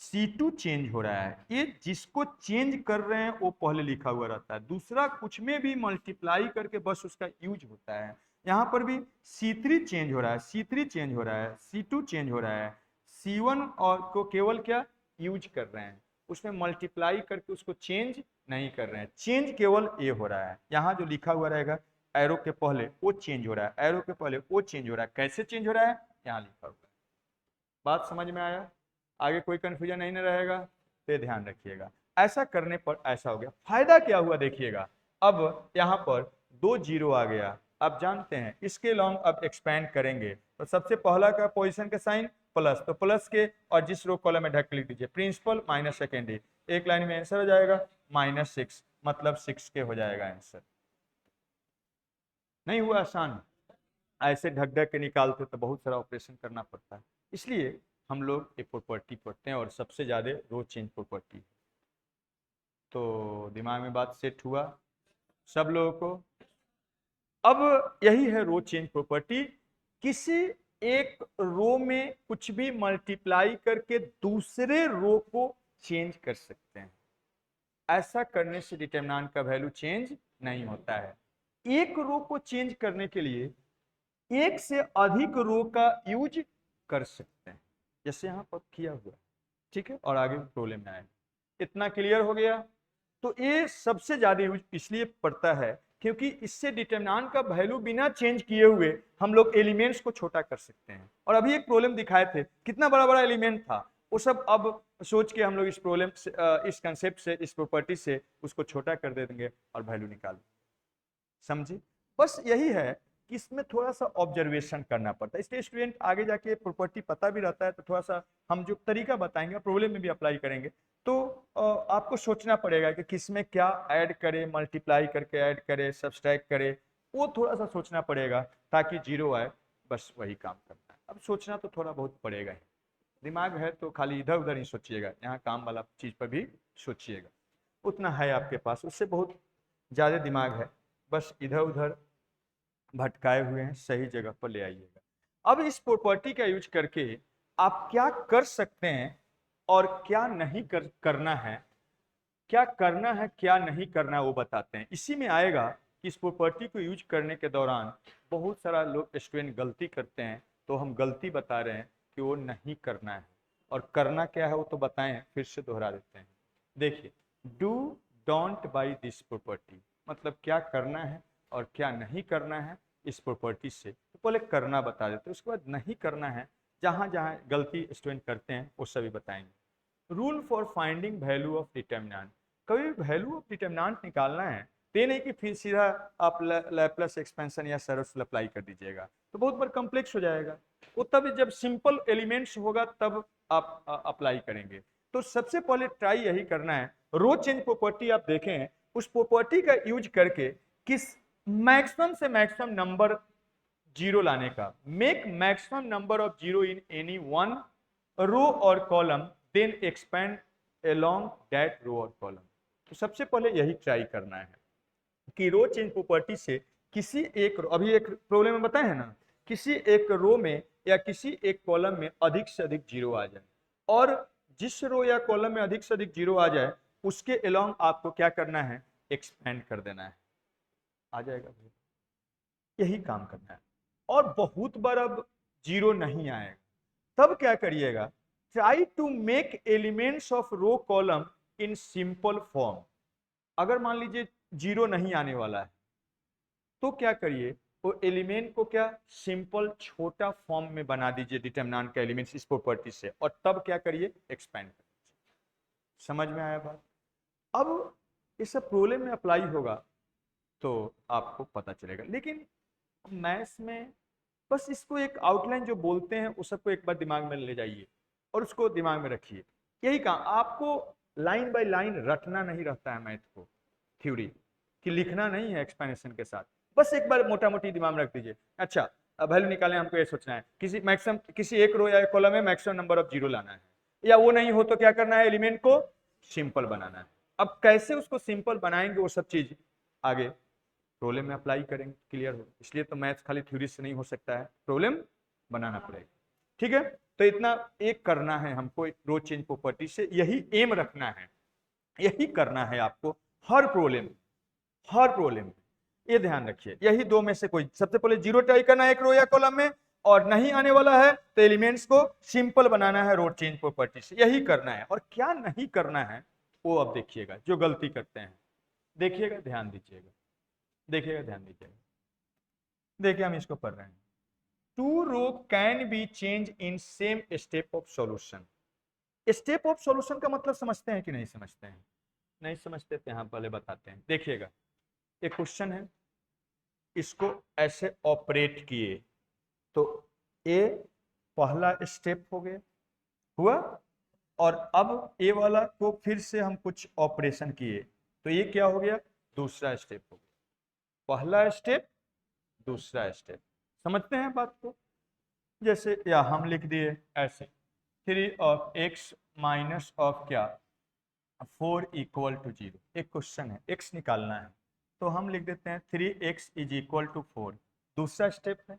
C2 चेंज हो रहा है, ये जिसको चेंज कर रहे हैं वो पहले लिखा हुआ रहता है, दूसरा कुछ में भी मल्टीप्लाई करके बस उसका यूज होता है। यहाँ पर भी C3 चेंज हो रहा है, C3 चेंज हो रहा है, C2 चेंज हो रहा है, C1 और को केवल क्या यूज कर रहे हैं, उसमें मल्टीप्लाई करके उसको चेंज नहीं कर रहे हैं। चेंज केवल ए हो रहा है, यहाँ जो लिखा हुआ रहेगा एरो के पहले वो चेंज हो रहा है, एरो के पहले वो चेंज हो रहा है। कैसे चेंज हो रहा है? यहाँ लिखा हुआ है। बात समझ में आया? आगे कोई कंफ्यूजन नहीं न रहेगा, तो ध्यान रखिएगा। ऐसा करने पर ऐसा हो गया, फायदा क्या हुआ देखिएगा। अब यहाँ पर 2 जीरो आ गया, अब जानते हैं इसके लॉन्ग अब एक्सपेंड करेंगे तो सबसे पहला का पोजीशन का साइन प्लस, तो प्लस के और जिस रो कॉलम में ढक के लिख दीजिए प्रिंसिपल माइनस सेकेंडरी, एक लाइन में आंसर हो जाएगा -6, मतलब 6 के हो जाएगा आंसर। नहीं हुआ आसान? ऐसे ढक ढक के निकालते तो बहुत सारा ऑपरेशन करना पड़ता है, इसलिए हम लोग एक प्रॉपर्टी पढ़ते हैं और सबसे ज्यादा रो चेंज प्रॉपर्टी। तो दिमाग में बात सेट हुआ सब लोगों को? अब यही है रो चेंज प्रॉपर्टी। किसी एक रो में कुछ भी मल्टीप्लाई करके दूसरे रो को चेंज कर सकते हैं। ऐसा करने से डिटरमिनेंट का वैल्यू चेंज नहीं होता है। एक रो को चेंज करने के लिए एक से अधिक रो का यूज कर सकते हैं, जैसे यहां पर किया हुआ, ठीक है, और आगे प्रॉब्लम में आएगा। इतना क्लियर हो गया? तो ये सबसे ज्यादा यूज इसलिए पड़ता है क्योंकि इससे डिटरमिनेंट का वैल्यू बिना चेंज किए हुए हम लोग एलिमेंट्स को छोटा कर सकते हैं। और अभी एक प्रॉब्लम दिखाए थे, कितना बड़ा बड़ा एलिमेंट था, वो सब अब सोच के हम लोग इस प्रॉब्लम से, इस कंसेप्ट से, इस प्रॉपर्टी से उसको छोटा कर दे देंगे और वैल्यू निकाल। समझी? बस यही है कि इसमें थोड़ा सा ऑब्जर्वेशन करना पड़ता है, इसलिए स्टूडेंट आगे जाके प्रॉपर्टी पता भी रहता है तो थोड़ा सा हम जो तरीका बताएंगे प्रॉब्लम में भी अप्लाई करेंगे, तो आपको सोचना पड़ेगा कि किसमें क्या ऐड करे, मल्टीप्लाई करके ऐड करे, सब्सट्रैक्ट करे, वो थोड़ा सा सोचना पड़ेगा ताकि जीरो आए। बस वही काम करना है। अब सोचना तो थोड़ा बहुत पड़ेगा ही, दिमाग है तो खाली इधर उधर नहीं सोचिएगा, यहाँ काम वाला चीज पर भी सोचिएगा। उतना है आपके पास, उससे बहुत ज्यादा दिमाग है, बस इधर उधर भटकाए हुए हैं, सही जगह पर ले आइएगा। अब इस प्रॉपर्टी का यूज करके आप क्या कर सकते हैं और क्या नहीं करना है, क्या करना है क्या नहीं करना है वो बताते हैं। इसी में आएगा कि इस प्रॉपर्टी को यूज करने के दौरान बहुत सारा लोग स्टूडेंट गलती करते हैं, तो हम गलती बता रहे हैं कि वो नहीं करना है, और करना क्या है वो तो बताएं, फिर से दोहरा देते हैं। देखिए, do don't buy this property, मतलब क्या करना है और क्या नहीं करना है इस प्रॉपर्टी से। तो पहले करना बता देते, उसके बाद नहीं करना है, जहां जहां गलती स्टूडेंट करते हैं वो सभी बताएंगे। Rule for finding value of determinant, कभी वैल्यू ऑफ डिटरमिनेंट निकालना है तो नहीं कि फिर सीधा आप लैप्लस एक्सपेंशन या सर्वस अप्लाई कर दीजिएगा, तो बहुत बार कॉम्प्लेक्स हो जाएगा। वो तब जब सिंपल एलिमेंट्स होगा तब आप अप्लाई करेंगे। तो सबसे पहले ट्राई यही करना है, रो चेंज प्रॉपर्टी आप देखें, उस प्रॉपर्टी का यूज करके किस मैक्सिमम से मैक्सिमम नंबर जीरो लाने का, make maximum number of zero in any one row और column, then expand along that row और कॉलम। तो सबसे पहले यही ट्राई करना है कि रो चेंज प्रॉपर्टी से किसी एक रो, अभी एक प्रॉब्लम में बताए हैं ना, किसी एक रो में या किसी एक कॉलम में अधिक से अधिक जीरो आ जाए, और जिस रो या कॉलम में अधिक से अधिक जीरो आ जाए उसके अलोंग आपको क्या करना है, एक्सपेंड कर देना है, आ जाएगा भैया, यही काम करना है। और बहुत बार अब जीरो नहीं आएगा, तब क्या करिएगा, try to make elements of row column in simple form. अगर मान लीजिए जीरो नहीं आने वाला है तो क्या करिए, वो एलिमेंट को क्या सिंपल छोटा फॉर्म में बना दीजिए डिटरमिनेंट का एलिमेंट्स इस प्रॉपर्टी से, और तब क्या करिए एक्सपेंड करिए। समझ में आया बात? अब ये सब प्रॉब्लम में अप्लाई होगा तो आपको पता चलेगा, लेकिन मैथ्स में बस इसको एक आउटलाइन जो बोलते हैं उस सबको एक बार दिमाग में ले जाइए और उसको दिमाग में रखिए। यही कहा आपको, लाइन बाय लाइन रटना नहीं रहता है मैथ को, थ्योरी कि लिखना नहीं है एक्सप्लेनेशन के साथ, बस एक बार मोटा मोटी दिमाग में रख दीजिए। अच्छा, अब वैल्यू निकालें, हमको ये सोचना है किसी मैक्सिमम, किसी एक रो या एक कॉलम में मैक्सिमम नंबर ऑफ जीरो लाना है, या वो नहीं हो तो क्या करना है, एलिमेंट को सिंपल बनाना है। अब कैसे उसको सिंपल बनाएंगे वो सब चीज आगे प्रॉब्लम में अप्लाई करेंगे, क्लियर हो। इसलिए तो मैथ्स खाली थ्योरी से नहीं हो सकता है, प्रॉब्लम बनाना पड़ेगा। ठीक है, तो इतना एक करना है हमको रो चेंज प्रॉपर्टी से, यही एम रखना है, यही करना है आपको हर प्रॉब्लम, हर प्रॉब्लम। ये ध्यान रखिए, यही दो में से कोई, सबसे पहले जीरो ट्राई करना है एक रो या कॉलम में, और नहीं आने वाला है तो एलिमेंट्स को सिंपल बनाना है रो चेंज प्रॉपर्टी से, यही करना है। और क्या नहीं करना है वो अब देखिएगा, जो गलती करते हैं देखिएगा, ध्यान दीजिएगा, देखिएगा, ध्यान दीजिएगा। देखिए हम इसको पढ़ रहे हैं, two row can be change in same step of solution. Step of solution का मतलब समझते हैं कि नहीं समझते हैं? नहीं समझते तो यहां पहले बताते हैं। देखिएगा, एक क्वेश्चन है, इसको ऐसे ऑपरेट किए तो ए पहला स्टेप हो गया, हुआ, और अब ए वाला को फिर से हम कुछ ऑपरेशन किए तो ये क्या हो गया, दूसरा स्टेप हो गया। पहला स्टेप, दूसरा स्टेप, समझते हैं बात को? जैसे या हम लिख दिए ऐसे, 3 ऑफ एक्स माइनस ऑफ क्या 4 इक्वल टू 0। एक क्वेश्चन है, एक्स निकालना है तो हम लिख देते हैं 3x इज इक्वल टू 4, दूसरा स्टेप है।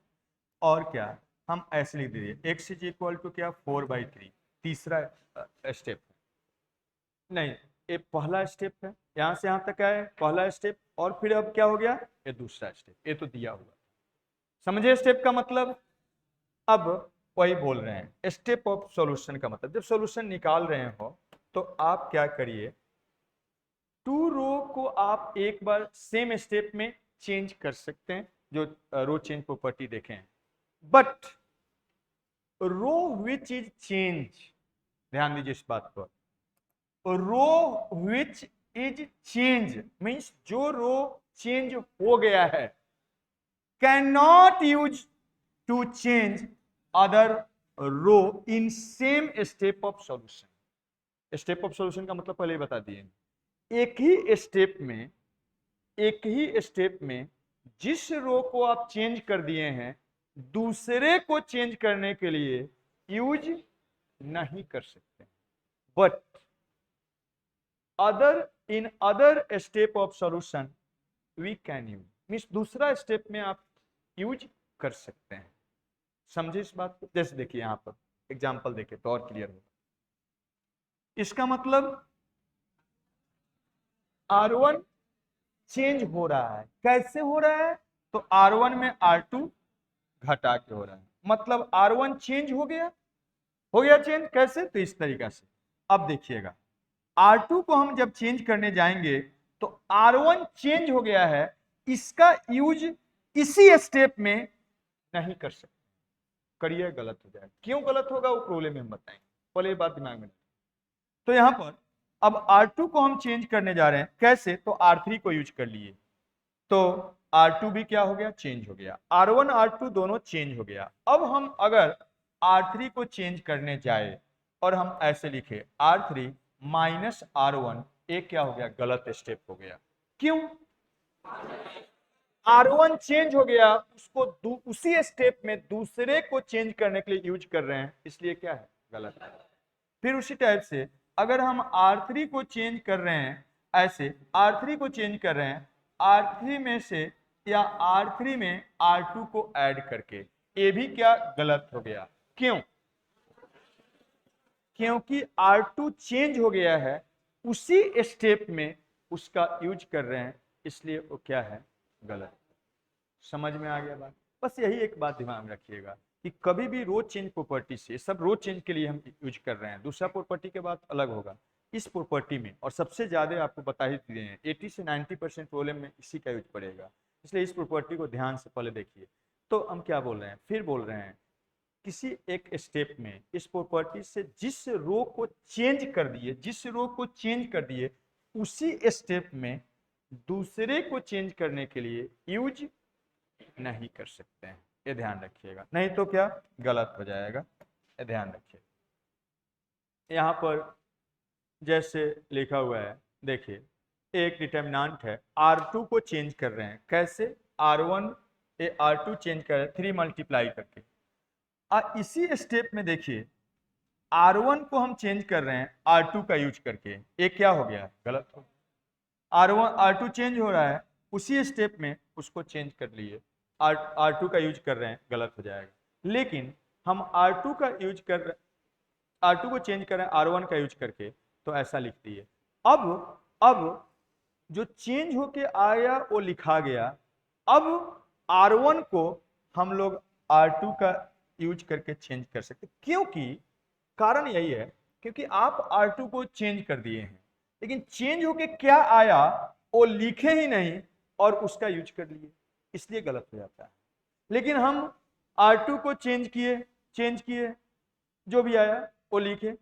और क्या, हम ऐसे लिख दीजिए x इज इक्वल टू क्या 4/3, तीसरा स्टेप है। नहीं, ये पहला स्टेप है, यहां से यहां तक है पहला स्टेप, और फिर अब क्या हो गया, ये दूसरा स्टेप, ये तो दिया हुआ। समझे स्टेप का मतलब? अब वही बोल रहे हैं, स्टेप ऑफ सॉल्यूशन का मतलब, जब सॉल्यूशन निकाल रहे हो तो आप क्या करिए, टू रो को आप एक बार सेम स्टेप में चेंज कर सकते हैं, जो रो चेंज प्रॉपर्टी देखे हैं, but row which is change, ध्यान दीजिए इस बात पर, row which is change means जो रो चेंज हो गया है, can not use to change other row in same step of solution. Step of solution का मतलब पहले ही बता दिए, एक ही स्टेप में, एक ही स्टेप में जिस रो को आप चेंज कर दिए हैं दूसरे को चेंज करने के लिए यूज नहीं कर सकते, but other in other step of solution we can use, means दूसरा स्टेप में आप यूज कर सकते हैं। समझे इस बात को? जैसे देखिए यहां पर एग्जांपल देखिए तो और क्लियर होगा। इसका मतलब R1 चेंज हो रहा है, कैसे हो रहा है, तो R1 में R2 घटा के हो रहा है, मतलब R1 चेंज हो गया चेंज, कैसे, तो इस तरीका से। अब देखिएगा R2 को हम जब चेंज करने जाएंगे तो R1 चेंज हो गया है, इसका यूज इसी स्टेप में नहीं कर सकते, करिए गलत हो जाएगा। क्यों गलत होगा वो प्रॉब्लम में हम बताएंगे, पहले ये बात दिमाग में। तो यहां पर अब R2 को हम चेंज करने जा रहे हैं, कैसे, तो R3 को यूज कर लिए तो R2 भी क्या हो गया, चेंज हो गया, R1 R2 दोनों चेंज हो गया। अब हम अगर R3 को चेंज करने जाए और हम ऐसे लिखे R3 माइनस R1, एक क्या हो गया, गलत स्टेप हो गया। क्यों, R1 चेंज हो गया, उसको उसी स्टेप में दूसरे को चेंज करने के लिए यूज कर रहे हैं, इसलिए क्या है, गलत है। फिर उसी टाइप से अगर हम R3 को चेंज कर रहे हैं, ऐसे R3 को चेंज कर रहे हैं, R3 में से या R3 में R2 को ऐड करके, ये भी क्या, गलत हो गया। क्यों, क्योंकि R2 चेंज हो गया है, उसी स्टेप में उसका यूज कर रहे हैं, इसलिए वो क्या है, गलत। समझ में आ गया बात? बस यही एक बात दिमाग में रखिएगा कि कभी भी रो चेंज प्रॉपर्टी से, सब रो चेंज के लिए हम यूज कर रहे हैं, दूसरा प्रॉपर्टी के बाद अलग होगा। इस प्रॉपर्टी में और सबसे ज्यादा आपको बता ही दिए हैं, 80 से 90% प्रॉब्लम में इसी का यूज पड़ेगा। इसलिए इस प्रॉपर्टी को ध्यान से पहले देखिए। तो हम क्या बोल रहे हैं, फिर बोल रहे हैं किसी एक स्टेप में इस प्रॉपर्टी से जिस रो को चेंज कर दिए, जिस रो को चेंज कर दिए उसी स्टेप में दूसरे को चेंज करने के लिए यूज नहीं कर सकते हैं। ये ध्यान रखिएगा, नहीं तो क्या गलत हो जाएगा। ये ध्यान रखिए। यहाँ पर जैसे लिखा हुआ है, देखिए एक डिटर्मिनेंट है, R2 को चेंज कर रहे हैं। कैसे? R1 ये R2 चेंज कर रहे हैं 3 मल्टीप्लाई करके। इसी स्टेप में देखिए R1 को हम चेंज कर रहे हैं R2 का यूज करके। ये क्या हो गया? गलत हो। R2 चेंज हो रहा है, उसी स्टेप में उसको चेंज कर लिए, R2 का यूज कर रहे हैं, गलत हो जाएगा। लेकिन हम R2 का यूज कर R2 को चेंज कर रहे हैं R1 का यूज करके, तो ऐसा लिख दिए। अब जो चेंज होके आया वो लिखा गया। अब R1 को हम लोग R2 का यूज करके चेंज कर सकते, क्योंकि कारण यही है क्योंकि आप R2 को चेंज कर दिए हैं, लेकिन चेंज होके क्या आया वो लिखे ही नहीं और उसका यूज कर लिए, इसलिए गलत हो जाता है। लेकिन हम R2 को चेंज किए, जो भी आया वो लिखे।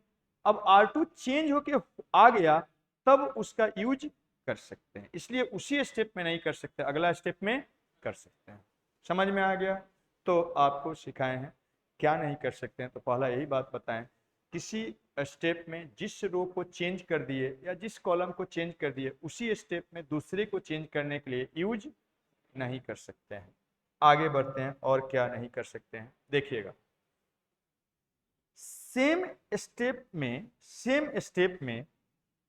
अब R2 चेंज होके आ गया तब उसका यूज कर सकते हैं, इसलिए उसी स्टेप में नहीं कर सकते, अगला स्टेप में कर सकते हैं। समझ में आ गया? तो आपको सिखाए हैं क्या नहीं कर सकते हैं। तो पहला यही बात बताएं, किसी स्टेप में जिस रो को चेंज कर दिए या जिस कॉलम को चेंज कर दिए उसी स्टेप में दूसरे को चेंज करने के लिए यूज नहीं कर सकते हैं। आगे बढ़ते हैं और क्या नहीं कर सकते हैं, देखिएगा। सेम स्टेप में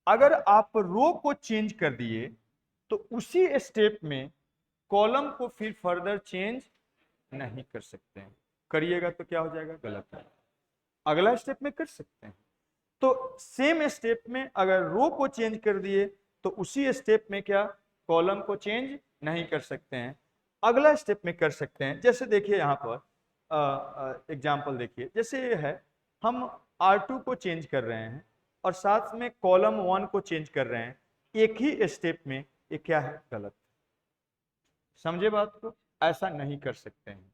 अगर आप रो को चेंज कर दिए तो उसी स्टेप में कॉलम को फिर फर्दर चेंज नहीं कर सकते हैं। करिएगा तो क्या हो जाएगा? गलत है। अगला स्टेप में कर सकते हैं। तो सेम स्टेप में अगर रो को चेंज कर दिए तो उसी स्टेप में क्या कॉलम को चेंज नहीं कर सकते हैं, अगला स्टेप में कर सकते हैं। जैसे देखिए यहाँ पर एग्जांपल देखिए, जैसे ये है, हम R2 को चेंज कर रहे हैं और साथ में कॉलम 1 को चेंज कर रहे हैं एक ही स्टेप में, ये क्या है? गलत। समझे बात को? ऐसा नहीं कर सकते हैं।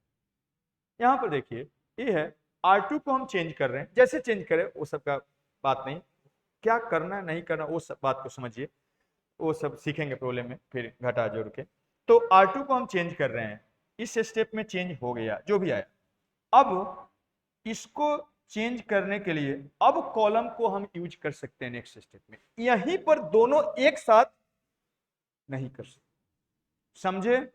यहाँ पर देखिए ये है, R2 को हम चेंज कर रहे हैं, जैसे चेंज करें वो सब का बात नहीं, क्या करना नहीं करना वो सब बात को समझिए, वो सब सीखेंगे प्रॉब्लम में फिर घटा जोड़ के। तो R2 को हम चेंज कर रहे हैं, इस स्टेप में चेंज हो गया जो भी आया। अब इसको चेंज करने के लिए अब कॉलम को हम यूज कर सकते हैं नेक्स्ट स्टेप में, यहीं पर दोनों एक साथ नहीं कर सकते। समझे?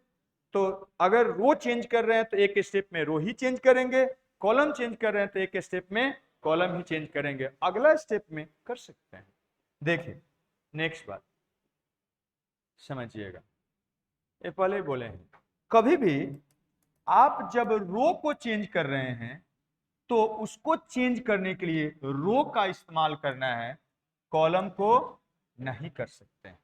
तो अगर रो चेंज कर रहे हैं तो एक स्टेप में रो ही चेंज करेंगे, कॉलम चेंज कर रहे हैं तो एक स्टेप में कॉलम ही चेंज करेंगे, अगला स्टेप में कर सकते हैं। देखिए नेक्स्ट बात समझिएगा, ये पहले बोले हैं, कभी भी आप जब रो को चेंज कर रहे हैं तो उसको चेंज करने के लिए रो का इस्तेमाल करना है, कॉलम को नहीं कर सकते हैं।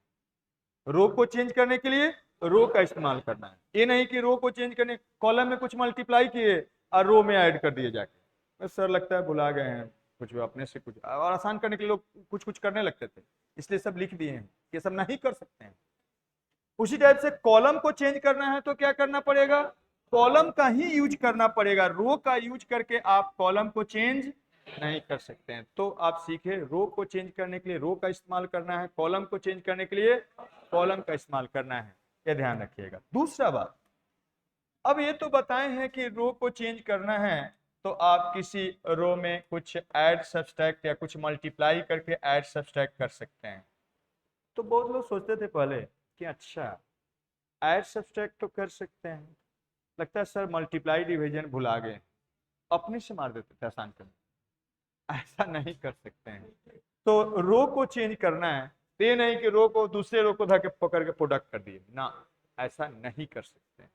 रो को चेंज करने के लिए रो का इस्तेमाल करना है, ये नहीं कि रो को चेंज करने कॉलम में कुछ मल्टीप्लाई किए और रो में ऐड कर दिए जाके। सर लगता है भुला गए हैं कुछ अपने से, कुछ और आसान करने के लिए लोग कुछ कुछ करने लगते थे, इसलिए सब लिख दिए हैं, ये सब नहीं कर सकते हैं। उसी टाइप से कॉलम को चेंज करना है तो क्या करना पड़ेगा? कॉलम का ही यूज करना पड़ेगा, रो का यूज करके आप कॉलम को चेंज नहीं कर सकते हैं। तो आप सीखे, रो को चेंज करने के लिए रो का इस्तेमाल करना है, कॉलम को चेंज करने के लिए कॉलम का इस्तेमाल करना है, ये ध्यान रखिएगा। दूसरा बात, अब ये तो बताए हैं कि रो को चेंज करना है तो आप किसी रो में कुछ ऐड सब्सट्रैक्ट या कुछ मल्टीप्लाई करके ऐड सब्सट्रैक्ट कर सकते हैं। तो बहुत लोग सोचते थे पहले कि अच्छा ऐड सब्सट्रैक्ट तो कर सकते हैं, लगता है सर मल्टीप्लाई डिवीजन भुला गए, अपने से मार देते थे आसान करने। ऐसा नहीं कर सकते हैं। तो रो को चेंज करना है तो ये नहीं कि रो को दूसरे रो को धके पकड़ के प्रोडक्ट कर दिए ना, ऐसा नहीं कर सकते हैं।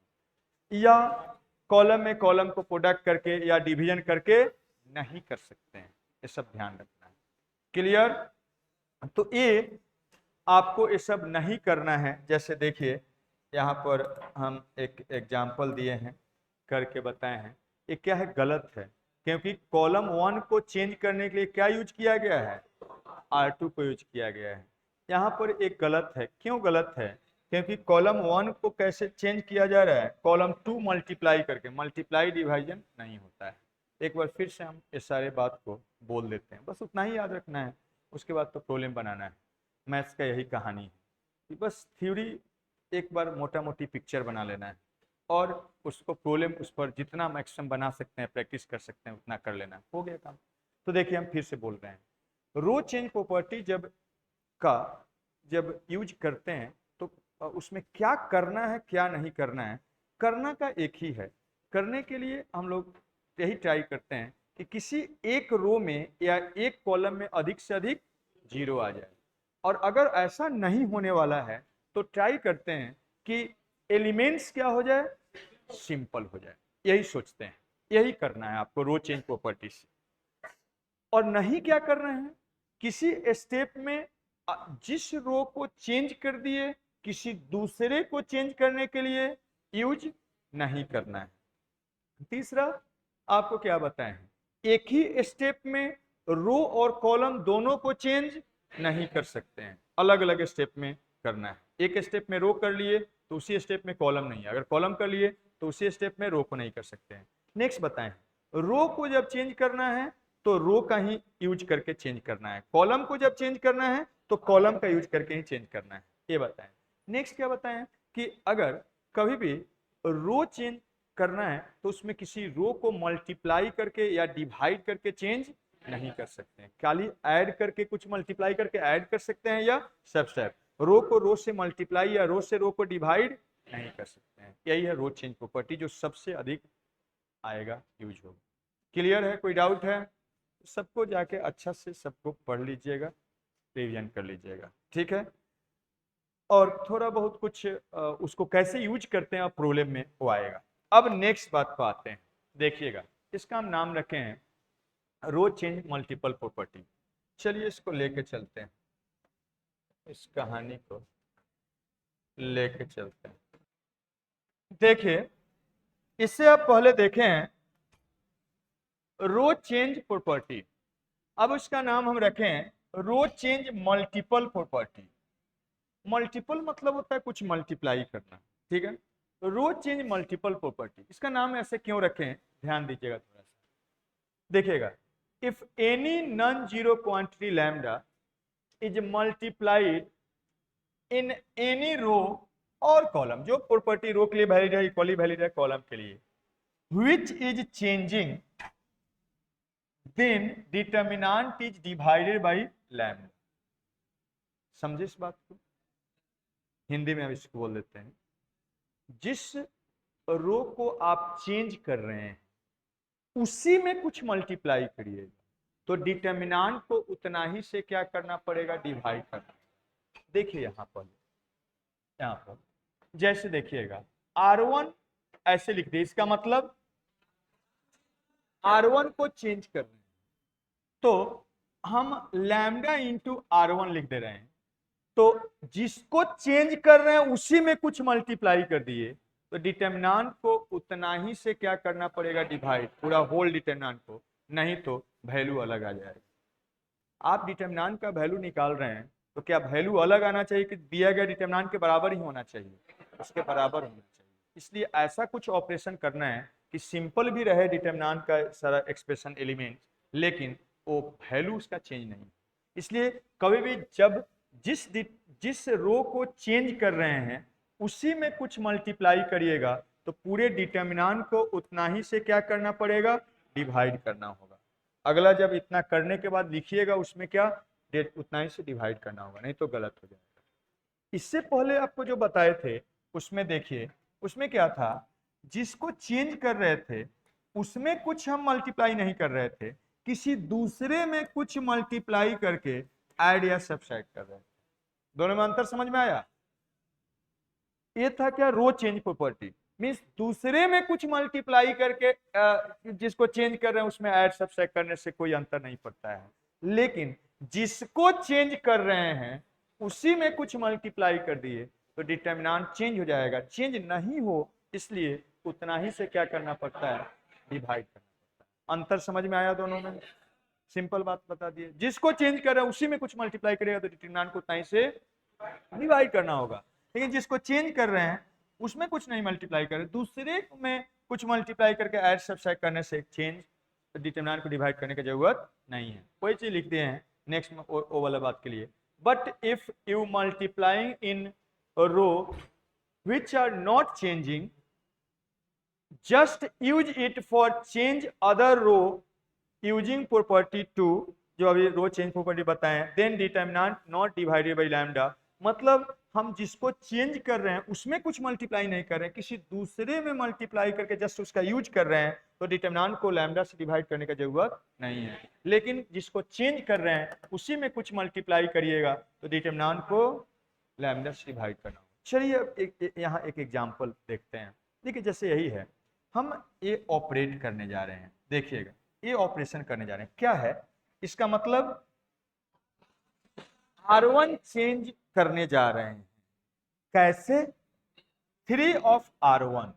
या कॉलम में कॉलम को प्रोडक्ट करके या डिवीजन करके नहीं कर सकते हैं, ये सब ध्यान रखना है। क्लियर? तो ये आपको ये सब नहीं करना है। जैसे देखिए यहाँ पर हम एक एग्जाम्पल दिए हैं, करके बताए हैं, ये क्या है? गलत है, क्योंकि कॉलम 1 को चेंज करने के लिए क्या यूज किया गया है? R2 को यूज किया गया है। यहाँ पर एक गलत है। क्यों गलत है? क्योंकि कॉलम 1 को कैसे चेंज किया जा रहा है, कॉलम 2 मल्टीप्लाई करके, मल्टीप्लाई डिवाइजन नहीं होता है। एक बार फिर से हम इस सारे बात को बोल देते हैं, बस उतना ही याद रखना है, उसके बाद तो प्रॉब्लम बनाना है। मैथ्स का यही कहानी है कि बस थ्योरी एक बार मोटा मोटी पिक्चर बना लेना है और उसको प्रॉब्लम उस पर जितना मैक्सिमम बना सकते हैं, प्रैक्टिस कर सकते हैं, उतना कर लेना है, हो गया काम। तो देखिए हम फिर से बोल रहे हैं, रो चेंज प्रॉपर्टी जब यूज करते हैं तो उसमें क्या करना है क्या नहीं करना है। करना का एक ही है, करने के लिए हम लोग यही ट्राई करते हैं कि किसी एक रो में या एक कॉलम में अधिक से अधिक जीरो आ जाए, और अगर ऐसा नहीं होने वाला है तो ट्राई करते हैं कि एलिमेंट्स क्या हो जाए, सिंपल हो जाए। यही सोचते हैं, यही करना है आपको रो चेंज प्रॉपर्टी से। और नहीं क्या कर रहे हैं, किसी स्टेप में जिस रो को चेंज कर दिए किसी दूसरे को चेंज करने के लिए यूज नहीं करना है। तीसरा आपको क्या बताएं, एक ही स्टेप में रो और कॉलम दोनों को चेंज नहीं कर सकते हैं, अलग अलग स्टेप में करना है। एक स्टेप में रो कर लिए तो उसी स्टेप में कॉलम नहीं है, अगर कॉलम कर लिए तो उसी स्टेप में रो को नहीं कर सकते हैं। नेक्स्ट बताएं, रो को जब चेंज करना है तो रो का ही यूज करके चेंज करना है, कॉलम को जब चेंज करना है तो कॉलम का यूज करके ही चेंज करना है, ये बताएं। नेक्स्ट क्या बताएं कि अगर कभी भी रो चेंज करना है तो उसमें किसी रो को मल्टीप्लाई करके या डिवाइड करके चेंज नहीं कर सकते हैं, खाली ऐड करके कुछ मल्टीप्लाई करके ऐड कर सकते हैं या सब्सट्रैक्ट, रो को रो से मल्टीप्लाई या रो से रो को डिवाइड नहीं कर सकते हैं। यही है रो चेंज प्रॉपर्टी जो सबसे अधिक आएगा, यूज होगा। क्लियर है, कोई डाउट है? सबको जाके अच्छा से सबको पढ़ लीजिएगा, रिवीजन कर लीजिएगा, ठीक है। और थोड़ा बहुत कुछ उसको कैसे यूज करते हैं प्रॉब्लम में वो आएगा। अब नेक्स्ट बात को आते हैं, देखिएगा इसका हम नाम रखे हैं रो चेंज मल्टीपल प्रॉपर्टी। चलिए इसको लेके चलते हैं, इस कहानी को लेके चलते हैं। देखिए इससे आप पहले देखें हैं रो चेंज प्रॉपर्टी, अब इसका नाम हम रखें रो चेंज मल्टीपल प्रॉपर्टी। मल्टीपल मतलब होता है कुछ मल्टीप्लाई करना, ठीक है। रो चेंज मल्टीपल प्रॉपर्टी, इसका नाम ऐसे क्यों रखें, ध्यान दीजिएगा थोड़ा सा, देखिएगा। If any non zero quantity lambda is multiplied in any row और कॉलम, जो प्रॉपर्टी रो के लिए वैलिड है इक्वली वैलिड है कॉलम के लिए, which is changing then determinant is divided by lambda. समझे इस बात को, हिंदी में हम इसको बोल देते हैं, जिस रो को आप चेंज कर रहे हैं उसी में कुछ मल्टीप्लाई करिएगा तो डिटर्मिनेंट को उतना ही से क्या करना पड़ेगा, डिवाइड करना। देखिए यहां पर जैसे देखिएगा R1 ऐसे लिख दिए, इसका मतलब R1 को चेंज कर रहे हैं तो हम लैम्डा इंटू R1 लिख दे रहे हैं, तो जिसको चेंज कर रहे हैं उसी में कुछ मल्टीप्लाई कर दिए तो डिटर्मिनेंट को उतना ही से क्या करना पड़ेगा, डिवाइड, पूरा होल डिटर्मिनेंट को, नहीं तो वैल्यू अलग आ जाएगा। आप डिटर्मिनेंट का वैल्यू निकाल रहे हैं तो क्या वैल्यू अलग आना चाहिए कि दिया गया डिटर्मिनेंट के बराबर ही होना चाहिए, उसके बराबर होना चाहिए। इसलिए ऐसा कुछ ऑपरेशन करना है कि सिंपल भी रहे डिटर्मिनेंट का सारा एक्सप्रेशन एलिमेंट, लेकिन वो वैल्यू उसका चेंज नहीं। इसलिए कभी भी जब जिस रो को चेंज कर रहे हैं उसी में कुछ मल्टीप्लाई करिएगा तो पूरे डिटर्मिनेंट को उतना ही से क्या करना पड़ेगा, डिवाइड करना होगा। अगला जब इतना करने के बाद लिखिएगा उसमें क्या, उतना ही से डिवाइड करना होगा, नहीं तो गलत हो जाएगा। इससे पहले आपको जो बताए थे उसमें देखिए, उसमें क्या था, जिसको चेंज कर रहे थे उसमें कुछ हम मल्टीप्लाई नहीं कर रहे थे, किसी दूसरे में कुछ मल्टीप्लाई करके ऐड या सब्ट्रैक्ट कर रहे थे। दोनों में अंतर समझ में आया? ये था क्या, रो चेंज प्रॉपर्टी मींस दूसरे में कुछ मल्टीप्लाई करके जिसको चेंज कर रहे हैं उसमें ऐड सब्ट्रैक्ट करने से कोई अंतर नहीं पड़ता है, लेकिन जिसको चेंज कर रहे हैं उसी में कुछ मल्टीप्लाई कर दिए तो डिटर्मिनेंट चेंज हो जाएगा, चेंज नहीं हो इसलिए उतना ही से क्या करना पड़ता है, डिवाइड करना पड़ता है। अंतर समझ में आया दोनों में? सिंपल बात बता दिए, जिसको चेंज कर रहे हैं उसी में कुछ मल्टीप्लाई करेगा तो डिटर्मिनेंट को उतना ही से डिवाइड करना होगा। लेकिन जिसको चेंज कर रहे हैं उसमें कुछ नहीं मल्टीप्लाई कर रहे, दूसरे में कुछ मल्टीप्लाई करके ऐड सब्ट्रैक्ट करने से चेंज डिटरमिनेंट को डिवाइड करने की जरूरत नहीं है। वही चीज लिखते हैं नेक्स्ट वो वाला बात के लिए, but if you multiplying in row which are not changing, just use it for change other row using property 2, जो अभी रो चेंज प्रॉपर्टी बताएं, then determinant not divided by lambda, मतलब हम जिसको चेंज कर रहे हैं उसमें कुछ मल्टीप्लाई नहीं कर रहे हैं, किसी दूसरे में मल्टीप्लाई करके जस्ट उसका यूज कर रहे हैं, तो डिटरमिनेंट को लैम्डा से डिवाइड करने की जरूरत नहीं है। लेकिन जिसको चेंज कर रहे हैं उसी में कुछ मल्टीप्लाई करिएगा तो डिटरमिनेंट को लैम्डा से डिवाइड करना। चलिए यहाँ एक एग्जांपल देखते हैं। देखिए जैसे यही है, हम ये ऑपरेट करने जा रहे हैं, देखिएगा ये ऑपरेशन करने जा रहे हैं, क्या है इसका मतलब R1 चेंज करने जा रहे हैं, कैसे? 3 ऑफ R1,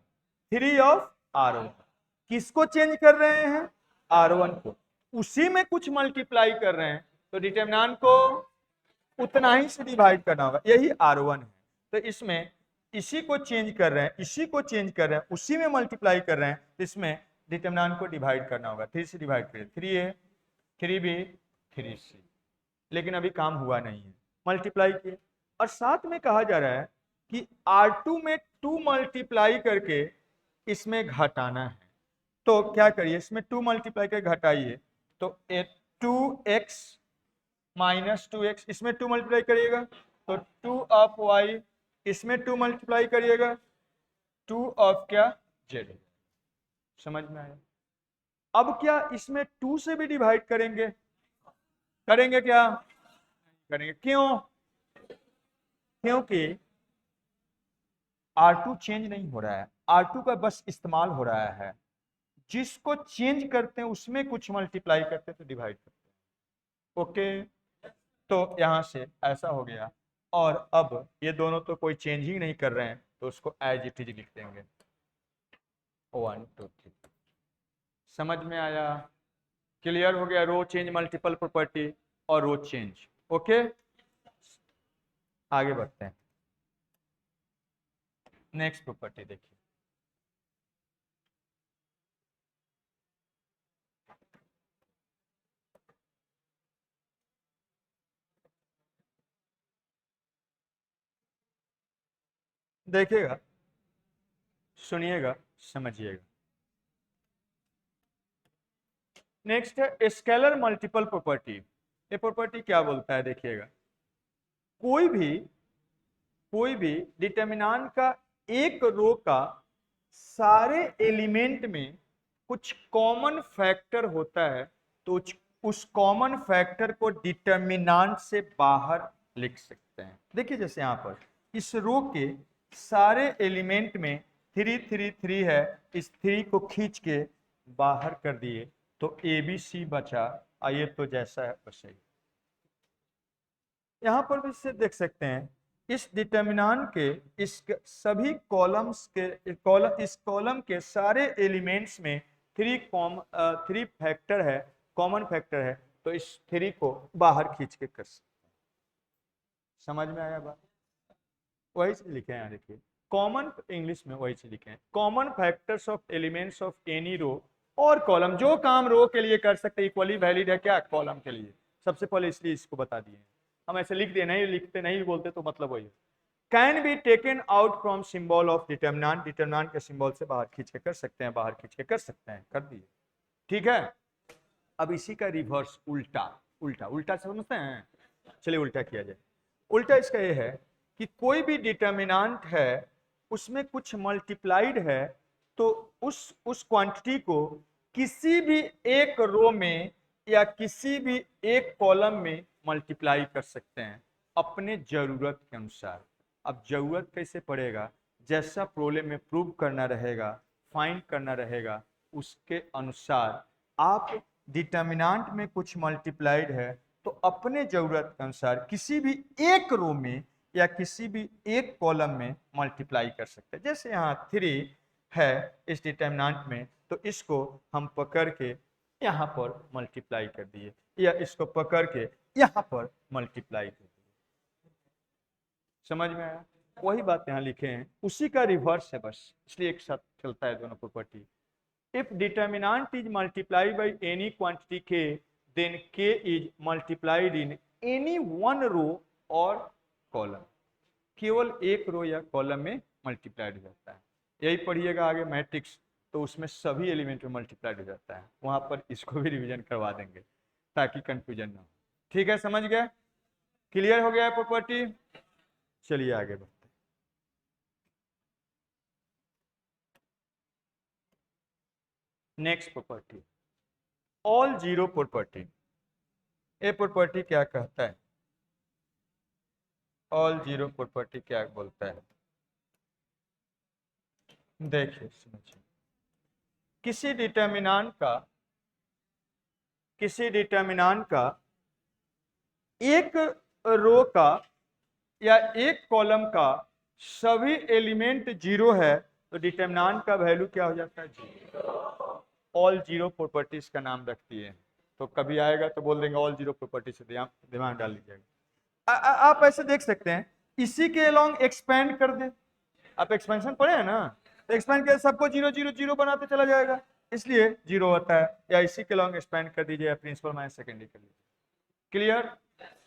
3 ऑफ R1, किसको चेंज कर रहे हैं? R1 को, उसी में कुछ मल्टीप्लाई कर रहे हैं तो डिटरमिनेंट को उतना ही से डिवाइड करना होगा, यही R1 है। तो इसमें इसी को चेंज कर रहे हैं, इसी को चेंज कर रहे हैं, उसी में मल्टीप्लाई कर रहे हैं, तो इसमें डिटरमिनेंट को डिवाइड करना होगा, 3 से डिवाइड करिए, 3A 3B 3C, लेकिन अभी काम हुआ नहीं है, मल्टीप्लाई किए। और साथ में कहा जा रहा है कि R2 में 2 मल्टीप्लाई करके इसमें घटाना है, तो क्या करिए, इसमें 2 मल्टीप्लाई करके घटाइए, तो 2x माइनस 2x, इसमें 2 मल्टीप्लाई करिएगा तो 2 ऑफ y, इसमें 2 मल्टीप्लाई करिएगा 2 ऑफ क्या z, समझ में आया? अब क्या इसमें 2 से भी डिवाइड करेंगे? करेंगे क्या? करेंगे, क्यों? क्योंकि R2 चेंज नहीं हो रहा है, R2 का बस इस्तेमाल हो रहा है, जिसको चेंज करते हैं उसमें कुछ मल्टीप्लाई करते हैं तो डिवाइड करते हैं। ओके, तो यहां से ऐसा हो गया, और अब ये दोनों तो कोई चेंज ही नहीं कर रहे हैं तो उसको एज इट इज लिख देंगे 1 2 3। समझ में आया? क्लियर हो गया? रो चेंज मल्टीपल प्रॉपर्टी और रो चेंज। ओके, आगे बढ़ते हैं, नेक्स्ट प्रॉपर्टी देखिए। देखिएगा, सुनिएगा, समझिएगा। नेक्स्ट है स्केलर मल्टीपल प्रॉपर्टी। ये प्रॉपर्टी क्या बोलता है? देखिएगा, कोई भी डिटरमिनेंट का एक रो का सारे एलिमेंट में कुछ कॉमन फैक्टर होता है, तो उस कॉमन फैक्टर को डिटरमिनेंट से बाहर लिख सकते हैं। देखिए जैसे यहाँ पर इस रो के सारे एलिमेंट में 3 3 3 है, इस 3 को खींच के बाहर कर दिए तो ABC बचा, आइए तो जैसा है वैसे ही। यहाँ पर भी इसे देख सकते हैं, इस डिटरमिनेंट के इस सभी कॉलम्स के इस कॉलम के सारे एलिमेंट्स में 3 फैक्टर है, कॉमन फैक्टर है, तो इस 3 को बाहर खींच के कर सकते हैं। समझ में आया बात? वही चीज लिखे हैं, देखिए कॉमन, इंग्लिश में वही चीज लिखे हैं, common factors of elements of any row और कॉलम। जो काम रो के लिए कर सकते इक्वली वैलिड है क्या कॉलम के लिए? सबसे पहले इसलिए इसको बता दिए, हम ऐसे लिख दिए, नहीं लिखते नहीं बोलते तो मतलब वही। Can be taken out from symbol of determinant, determinant के सिंबल से बाहर खींच के कर सकते हैं, बाहर खींच के कर सकते हैं, कर दिए। ठीक है, अब इसी का रिवर्स, उल्टा उल्टा उल्टा समझते हैं, चलिए उल्टा किया जाए। उल्टा इसका यह है कि कोई भी डिटरमिनेंट है उसमें कुछ मल्टीप्लाइड है, तो उस क्वांटिटी को किसी भी एक रो में या किसी भी एक कॉलम में मल्टीप्लाई कर सकते हैं अपने जरूरत के अनुसार। अब जरूरत कैसे पड़ेगा? जैसा प्रॉब्लम में प्रूव करना रहेगा, फाइंड करना रहेगा, उसके अनुसार आप डिटरमिनेंट में कुछ मल्टीप्लाइड है तो अपने जरूरत के अनुसार किसी भी एक रो में या किसी भी एक कॉलम में मल्टीप्लाई कर सकते हैं। जैसे यहाँ 3 है इस डिटरमिनेंट में, तो इसको हम पकड़ के यहाँ पर मल्टीप्लाई कर दिए, या इसको पकड़ के यहाँ पर मल्टीप्लाई कर दिए। समझ में आया? वही बात यहाँ लिखे हैं, उसी का रिवर्स है बस, इसलिए एक साथ चलता है दोनों property. If determinant is multiply by any quantity K, then K is multiplied in any one row और कॉलम। केवल एक रो या कॉलम में मल्टीप्लाइड हो जाता है। यही पढ़िएगा आगे मैट्रिक्स, तो उसमें सभी एलिमेंट में मल्टीप्लाइड हो जाता है, वहां पर इसको भी रिवीजन करवा देंगे ताकि कंफ्यूजन ना हो। ठीक है, समझ गए? क्लियर हो गया है प्रॉपर्टी? चलिए आगे बढ़ते हैं। Next property, all zero property. ये प्रॉपर्टी क्या कहता है? ऑल जीरो प्रॉपर्टी क्या बोलता है? देखिए समझिए, किसी डिटर्मिनेंट का एक रो का या एक कॉलम का सभी एलिमेंट जीरो है तो डिटर्मिनेंट का वैल्यू क्या हो जाता है? जीरो। ऑल जीरो प्रॉपर्टीज का नाम रखती है, तो कभी आएगा तो बोल देंगे ऑल जीरो प्रॉपर्टी से दिमाग डाल लीजिएगा। आप ऐसे देख सकते हैं, इसी के अलोंग एक्सपेंड कर दें, आप एक्सपेंशन पढ़े हैं ना, तो एक्सपेंड कर सबको जीरो जीरो जीरो बनाते चला जाएगा, इसलिए जीरो होता है। या इसी के अलोंग एक्सपेंड कर दीजिए, प्रिंसिपल माइनस सेकेंडरी कर लीजिए। क्लियर?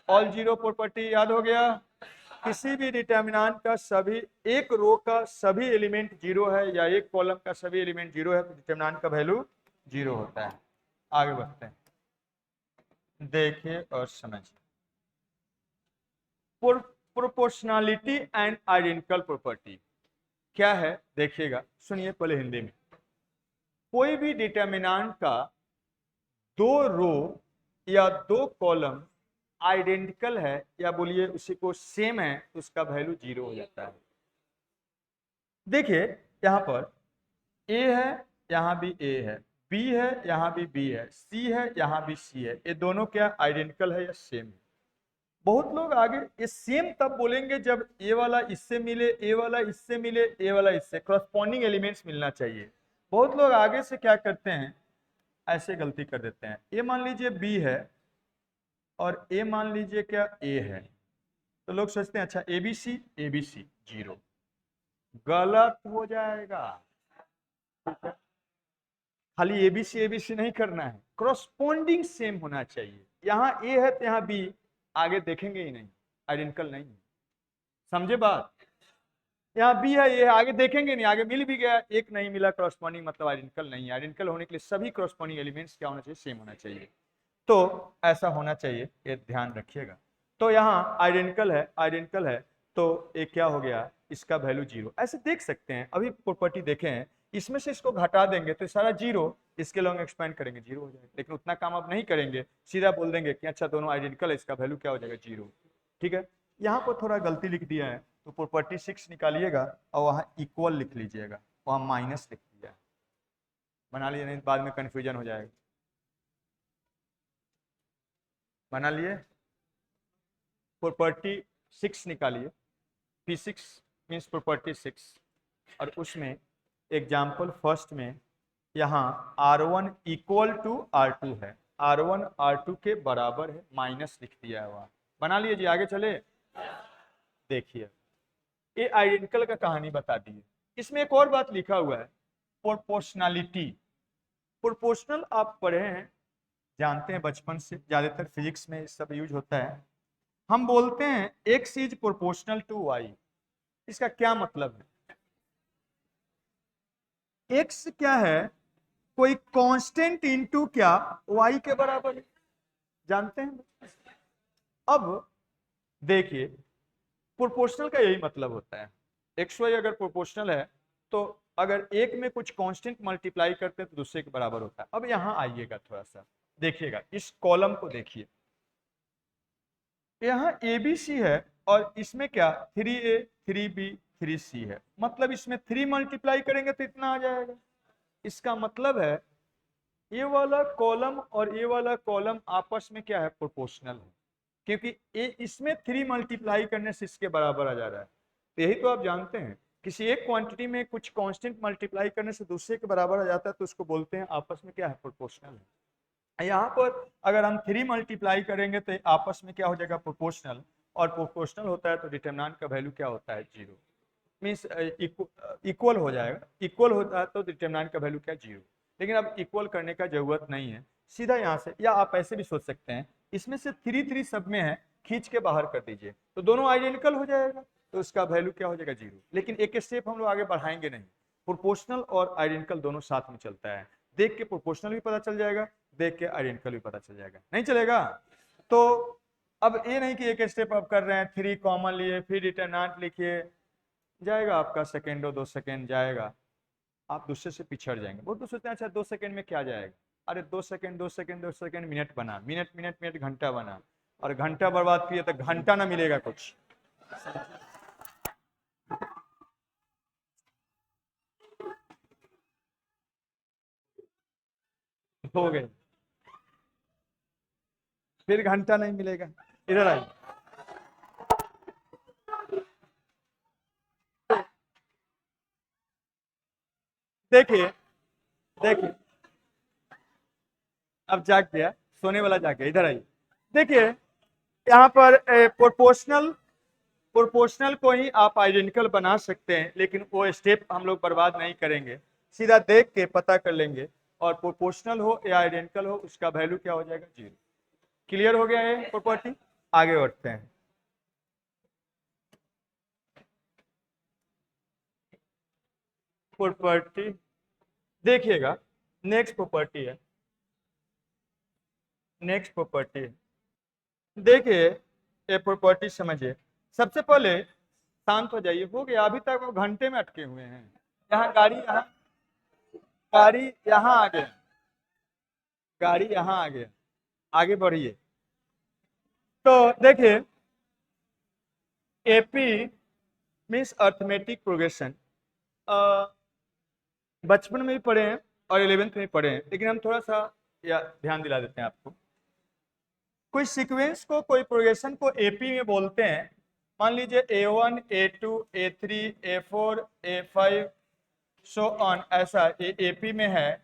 ऑल जीरो प्रॉपर्टी याद हो गया? किसी भी डिटर्मिनेंट का सभी एक रो का सभी एलिमेंट जीरो है या एक कॉलम का सभी एलिमेंट जीरो है तो डिटर्मिनेंट का वैल्यू जीरो होता है। आगे बढ़ते हैं, देखिए और समझिए। प्रोपोर्शनलिटी एंड आइडेंटिकल प्रॉपर्टी क्या है? देखिएगा, सुनिए पहले हिंदी में। कोई भी डिटर्मिनेंट का दो रो या दो कॉलम आइडेंटिकल है या बोलिए उसी को सेम है तो उसका वैल्यू जीरो हो जाता है। देखिए यहां पर ए है, यहां भी ए है, बी है, यहां भी बी है, सी है, यहां भी सी है, ये दोनों क्या आइडेंटिकल है या सेम है? बहुत लोग आगे ये सेम तब बोलेंगे जब ए वाला इससे मिले, ए वाला इससे मिले, ए वाला इससे, करस्पॉन्डिंग एलिमेंट्स मिलना चाहिए। बहुत लोग आगे से क्या करते हैं, ऐसे गलती कर देते हैं। ए मान लीजिए बी है और ए मान लीजिए क्या ए है, तो लोग सोचते हैं अच्छा ए बी सी जीरो, गलत हो जाएगा। ठीक है, खाली एबीसी नहीं करना है, करस्पॉन्डिंग सेम होना चाहिए। यहाँ ए है तो यहाँ बी, आगे देखेंगे ही नहीं, आइडेंटिकल नहीं है। समझे बात? यहाँ बी है, ये आगे देखेंगे नहीं, आगे मिल भी गया, एक नहीं मिला करस्पॉन्डिंग मतलब आइडेंटिकल नहीं है। आइडेंटिकल होने के लिए सभी करस्पॉन्डिंग एलिमेंट्स क्या होना चाहिए? सेम होना चाहिए। तो ऐसा होना चाहिए, ये ध्यान रखिएगा। तो यहाँ आइडेंटिकल है तो ये क्या हो गया? इसका वैल्यू जीरो। ऐसे देख सकते हैं, अभी प्रॉपर्टी देखे हैं, इसमें से इसको घटा देंगे तो सारा जीरो, इसके लॉन्ग एक्सपेंड करेंगे जीरो हो जाएगा। लेकिन उतना काम अब नहीं करेंगे, सीधा बोल देंगे कि अच्छा दोनों आइडेंटिकल है, इसका वैल्यू क्या हो जाएगा? जीरो। ठीक है, यहाँ पर थोड़ा गलती लिख दिया है, तो प्रॉपर्टी 6 निकालिएगा और वहाँ इक्वल लिख लीजिएगा, वहाँ माइनस लिख दिया है, बना लीजिए, नहीं बाद में कंफ्यूजन हो जाएगा। बना लिए? प्रॉपर्टी 6 निकालिए, P6 मीन्स प्रॉपर्टी 6, और उसमें एग्जाम्पल फर्स्ट में यहाँ R1 इक्वल टू R2 है, R1 R2 के बराबर है, माइनस लिख दिया है वहाँ। बना लीजिए, आगे चले। देखिए ये आइडेंटिकल का कहानी बता दी है। इसमें एक और बात लिखा हुआ है, प्रोपोर्शनलिटी। प्रोपोर्शनल आप पढ़े हैं, जानते हैं बचपन से, ज्यादातर फिजिक्स में सब यूज होता है। हम बोलते हैं x is proportional to y, इसका क्या मतलब है? x क्या है? कोई कांस्टेंट इनटू क्या y के बराबर है, जानते हैं। अब देखिए प्रोपोर्शनल का यही मतलब होता है, एक्स वाई अगर प्रोपोर्शनल है तो अगर एक में कुछ कांस्टेंट मल्टीप्लाई करते हैं तो दूसरे के बराबर होता है। अब यहां आइएगा, थोड़ा सा देखिएगा, इस कॉलम को देखिए, यहाँ ए बी सी है और इसमें क्या 3A 3B 3C है, मतलब इसमें 3 मल्टीप्लाई करेंगे तो इतना आ जाएगा। इसका मतलब है ये वाला कॉलम और ये वाला कॉलम आपस में क्या है? प्रोपोर्शनल है, क्योंकि ये इसमें 3 मल्टीप्लाई करने से इसके बराबर आ जा रहा है। तो यही तो आप जानते हैं, किसी एक क्वांटिटी में कुछ कांस्टेंट मल्टीप्लाई करने से दूसरे के बराबर आ जाता है तो उसको बोलते हैं आपस में क्या है? प्रोपोर्शनल है। यहाँ पर अगर हम 3 मल्टीप्लाई करेंगे तो आपस में क्या हो जाएगा? प्रोपोर्शनल। और प्रोपोर्शनल होता है तो डिटरमिनेंट का वैल्यू क्या होता है, 0। मीन्स इक्वल हो जाएगा, इक्वल होता है तो डिटरमिनेंट का वैल्यू क्या, 0। लेकिन अब इक्वल करने का जरूरत नहीं है, सीधा यहाँ से, या आप ऐसे भी सोच सकते हैं, इसमें से 3 3 सब में है, खींच के बाहर कर दीजिए तो दोनों आइडेंटिकल हो जाएगा, तो इसका वैल्यू क्या हो जाएगा, 0। लेकिन एक स्टेप हम लोग आगे बढ़ाएंगे नहीं, प्रोपोर्शनल और आइडेंटिकल दोनों साथ में चलता है, देख के प्रोपोर्शनल भी पता चल जाएगा, देख के आइडेंटिकल भी पता चल जाएगा, नहीं चलेगा। तो अब ये नहीं कि एक स्टेप आप कर रहे हैं, 3 कॉमन लिए फिर डिटरमिनेंट लिखिए, जाएगा आपका सेकेंडो 2 सेकेंड जाएगा, आप दूसरे से पिछड़ जाएंगे। बहुत तो सोचते हैं अच्छा 2 सेकेंड में क्या जाएगा, अरे 2 सेकेंड 2 सेकेंड 2 सेकेंड मिनट बना, मिनट मिनट मिनट घंटा बना, और घंटा बर्बाद किए तो घंटा ना मिलेगा कुछ। हो गए, फिर घंटा नहीं मिलेगा। इधर आइए, देखिए देखिए, अब जाग गया, सोने वाला जाग गया, इधर आइए। देखिए यहाँ पर प्रोपोर्शनल, प्रोपोर्शनल को ही आप आइडेंटिकल बना सकते हैं, लेकिन वो स्टेप हम लोग बर्बाद नहीं करेंगे, सीधा देख के पता कर लेंगे, और प्रोपोर्शनल हो या आइडेंटिकल हो उसका वैल्यू क्या हो जाएगा, 0। क्लियर हो गया है प्रॉपर्टी, आगे बढ़ते हैं। प्रॉपर्टी देखिएगा, नेक्स्ट प्रॉपर्टी है, नेक्स्ट प्रॉपर्टी है, देखिए ये प्रॉपर्टी समझिए। सबसे पहले शांत हो जाइए, हो गया, अभी तक वो घंटे में अटके हुए हैं, यहाँ गाड़ी, यहाँ गाड़ी, यहाँ आ गया, गाड़ी यहाँ आ गया, आगे बढ़िए। तो देखिए एपी मीन्स अर्थमेटिक प्रोग्रेशन, बचपन में भी पढ़े हैं और 11th में भी पढ़े हैं, लेकिन हम थोड़ा सा या ध्यान दिला देते हैं आपको। कोई सीक्वेंस को, कोई प्रोग्रेशन को एपी में बोलते हैं, मान लीजिए A1 A2 A3 A4 A5 so on, ऐसा ये एपी में है,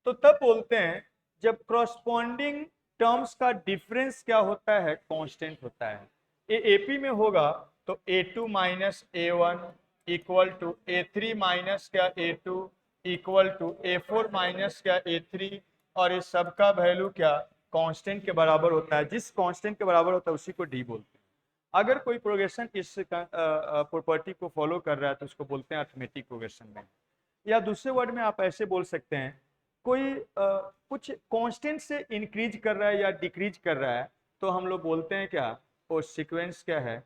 तो तब बोलते हैं जब क्रॉसपॉन्डिंग टर्म्स का डिफरेंस क्या होता है, कांस्टेंट होता है। ये एपी में होगा तो A2 minus A1 equal to A3 minus क्या A2 equal to A4 minus क्या A3, और इस सब का वैल्यू क्या कांस्टेंट के बराबर होता है, जिस कांस्टेंट के बराबर होता है उसी को डी बोलते हैं। अगर कोई प्रोग्रेशन इस प्रॉपर्टी को फॉलो कर रहा है तो उसको बोलते हैं अर्थमेटिक प्रोग्रेशन में, या दूसरे वर्ड में आप ऐसे बोल सकते हैं, कोई कुछ कांस्टेंट से इंक्रीज कर रहा है या डिक्रीज कर रहा है तो हम लोग बोलते हैं क्या, वो सीक्वेंस क्या है,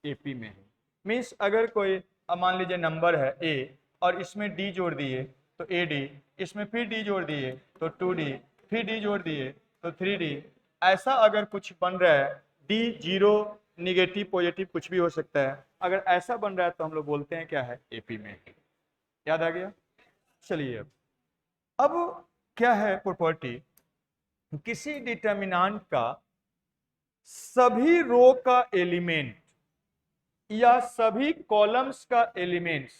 एपी में है। मीन्स अगर कोई मान लीजिए नंबर है ए और इसमें डी जोड़ दिए तो ए डी, इसमें फिर डी जोड़ दिए तो 2D, फिर डी जोड़ दिए तो 3D, ऐसा अगर कुछ बन रहा है, डी जीरो निगेटिव पॉजिटिव कुछ भी हो सकता है, अगर ऐसा बन रहा है तो हम लोग बोलते हैं क्या है, एपी में। याद आ गया। चलिए अब क्या है प्रॉपर्टी, किसी डिटर्मिनेंट का सभी रो का एलिमेंट या सभी कॉलम्स का एलिमेंट्स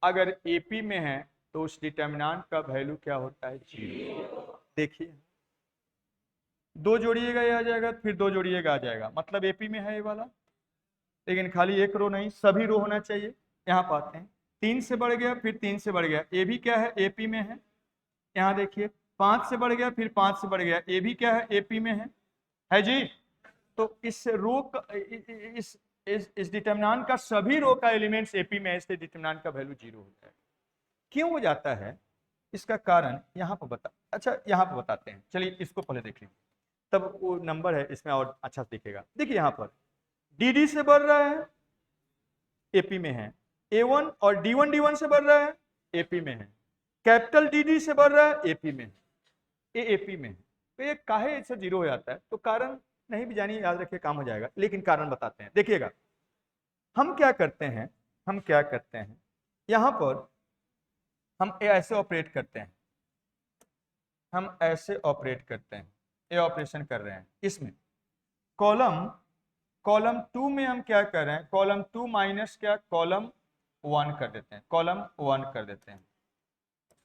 अगर एपी में है तो उस डिटर्मिनेंट का वैल्यू क्या होता है, 0। देखिए 2 जोड़िएगा ये आ जाएगा, फिर 2 जोड़िएगा आ जाएगा, मतलब एपी में है ये वाला, लेकिन खाली एक रो नहीं, सभी रो होना चाहिए। यहाँ पाते हैं 3 से बढ़ गया, फिर 3 से बढ़ गया, ये भी क्या है, एपी में है। यहाँ देखिए 5 से बढ़ गया, फिर 5 से बढ़ गया, ये भी क्या है, एपी में है जी। तो इस रो का, इस डिटर्मिनेंट का सभी रो का एलिमेंट्स एपी में है, इसलिए डिटर्मिनेंट का वैल्यू 0 होता है। क्यों हो जाता है, इसका कारण यहाँ पर अच्छा यहाँ पर बताते हैं, चलिए इसको पहले देख लीजिए, तब वो नंबर है इसमें और अच्छा से दिखेगा। देखिए यहाँ पर डी से बढ़ रहा है, एपी में है, A1 और D1 से बढ़ रहा है, एपी में है, कैपिटल डी से बढ़ रहा है, एपी में है, ये एपी में है। तो ये काहे ऐसे 0 हो जाता है, तो कारण नहीं भी जानिए, याद रखिए काम हो जाएगा, लेकिन कारण बताते हैं। देखिएगा हम क्या करते हैं, हम क्या करते हैं, यहां पर हम ऐसे ऑपरेट करते हैं, हम ऐसे ऑपरेट करते हैं, ये ऑपरेशन कर रहे हैं, इसमें कॉलम, कॉलम 2 में हम क्या कर रहे हैं, कॉलम 2 माइनस क्या, कॉलम 1 कर देते हैं, कॉलम 1 कर देते हैं,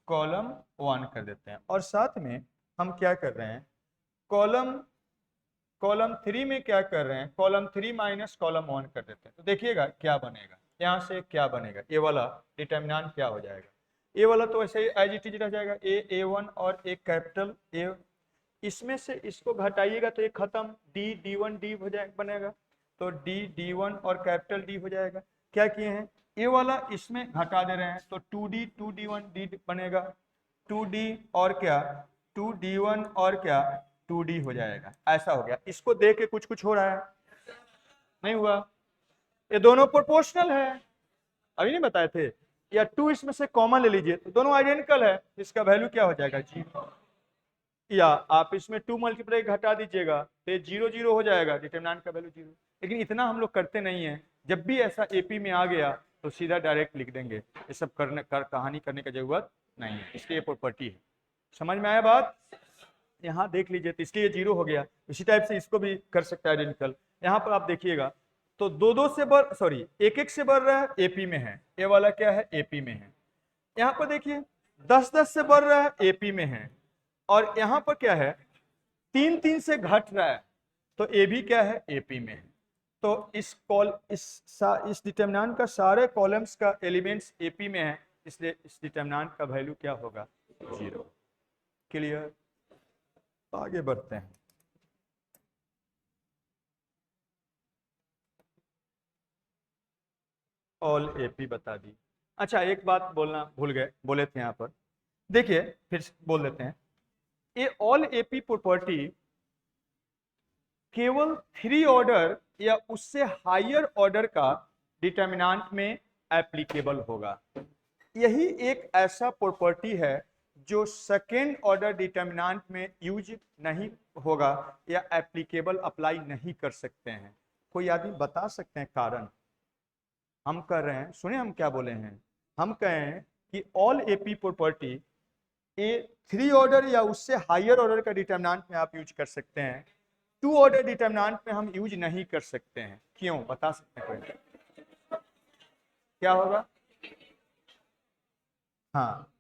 कॉलम 1 कर देते हैं, और साथ में हम क्या कर रहे हैं, कॉलम कॉलम 3 में क्या कर रहे हैं, कॉलम 3 माइनस कॉलम 1 कर देते हैं। तो देखिएगा क्या बनेगा, यहाँ से क्या बनेगा, ये वाला डिटर्मिनेंट क्या हो जाएगा, ये वाला तो ऐसे ही एज इट इज रह जाएगा, A1 और एक कैपिटल ए, इसमें से इसको घटाइएगा तो ये खत्म, D1 D हो जाएगा बनेगा, तो D1 और कैपिटल D हो जाएगा। क्या किए हैं, ये वाला इसमें घटा दे रहे हैं, तो 2D 1D बनेगा, 2D और क्या 2D1 और क्या 2D हो जाएगा। ऐसा हो गया, इसको देख के कुछ कुछ हो रहा है, नहीं हुआ, ये दोनों प्रोपोर्शनल है, अभी नहीं बताए थे, या 2 इसमें से कॉमन ले लीजिए तो दोनों आइडेंटिकल है, इसका वैल्यू क्या हो जाएगा 0, या आप इसमें 2 मल्टीप्लाई घटा दीजिएगा तो ये 0 0 हो जाएगा, डिटरमिनेंट का वैल्यू 0। लेकिन इतना हम लोग करते नहीं है, जब भी ऐसा एपी में आ गया तो सीधा डायरेक्ट लिख देंगे, ये सब कहानी करने की जरूरत नहीं है, इसकी ये प्रॉपर्टी है। समझ में आया बात, यहाँ देख लीजिए, तो इसलिए 0 हो गया। इसी टाइप से इसको भी कर सकता है आइडेंटिकल। यहाँ पर आप देखिएगा तो 2 से बढ़, सॉरी 1 से बढ़ रहा है, एपी में है, ये वाला क्या है एपी में है। यहाँ पर देखिए 10 से बढ़ रहा है, एपी में है, और यहाँ पर क्या है 3 से घट रहा है, तो ए भी क्या है एपी में है। तो इस डिटरमिनेंट का सारे कॉलम्स का एलिमेंट्स एपी में है, इसलिए इस डिटरमिनेंट का वैल्यू क्या होगा 0। क्लियर, आगे बढ़ते हैं। ऑल एपी बता दी। अच्छा एक बात बोलना भूल गए, बोले थे यहाँ पर, देखिए फिर बोल देते हैं, ये ऑल एपी प्रॉपर्टी केवल 3 ऑर्डर या उससे हायर ऑर्डर का डिटरमिनेंट में एप्लीकेबल होगा। यही एक ऐसा प्रॉपर्टी है जो सेकेंड ऑर्डर डिटरमिनेंट में यूज नहीं होगा या एप्लीकेबल अप्लाई नहीं कर सकते हैं। कोई आदमी बता सकते हैं कारण, हम कर रहे हैं, सुने हम क्या बोले हैं, हम कहें कि ऑल एपी प्रॉपर्टी ए 3 ऑर्डर या उससे हायर ऑर्डर का डिटरमिनेंट में आप यूज कर सकते हैं, 2 ऑर्डर डिटरमिनेंट में हम यूज नहीं कर सकते हैं। क्यों, बता सकते हैं कोई, क्या होगा? हाँ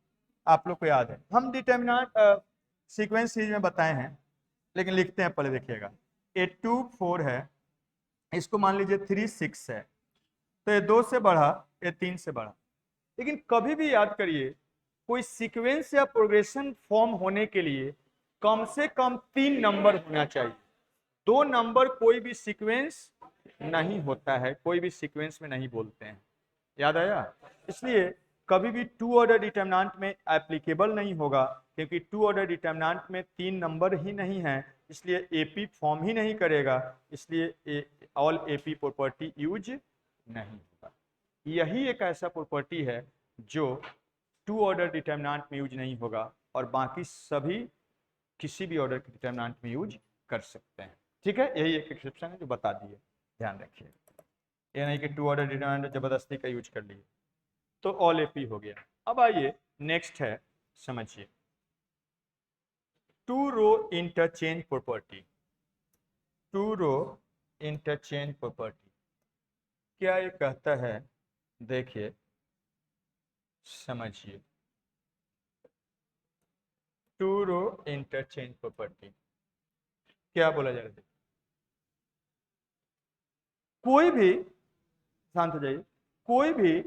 आप लोग को याद है, हम डिटरमिनेंट सीक्वेंस सीरीज में बताए हैं, लेकिन लिखते हैं पहले, देखिएगा ए 2 4 है, इसको मान लीजिए 3 6 है, तो ये 2 से बढ़ा, ये 3 से बढ़ा। लेकिन कभी भी याद करिए, कोई सीक्वेंस या प्रोग्रेशन फॉर्म होने के लिए कम से कम 3 नंबर होना चाहिए, 2 नंबर कोई भी सीक्वेंस नहीं होता है, कोई भी सीक्वेंस में नहीं बोलते हैं, याद आया। इसलिए कभी भी 2 ऑर्डर डिटरमिनेंट में एप्लीकेबल नहीं होगा, क्योंकि 2 ऑर्डर डिटरमिनेंट में 3 नंबर ही नहीं है, इसलिए एपी फॉर्म ही नहीं करेगा, इसलिए ऑल एपी प्रॉपर्टी यूज नहीं होगा। यही एक ऐसा प्रॉपर्टी है जो 2 ऑर्डर डिटरमिनेंट में यूज नहीं होगा, और बाकी सभी किसी भी ऑर्डर के डिटरमिनेंट में यूज कर सकते हैं। ठीक है, यही एक एक्सेप्शन है जो बता दिए, ध्यान रखिए, ये नहीं कि 2 ऑर्डर डिटरमिनेंट जबरदस्ती का यूज कर लिए। तो ऑल एपी हो गया। अब आइए नेक्स्ट है, समझिए 2 रो इंटरचेंज प्रॉपर्टी। 2 रो इंटरचेंज प्रॉपर्टी क्या ये कहता है, देखिए समझिए 2 रो इंटरचेंज प्रॉपर्टी क्या बोला जा रहा है। कोई भी, शांत हो जाइए, कोई भी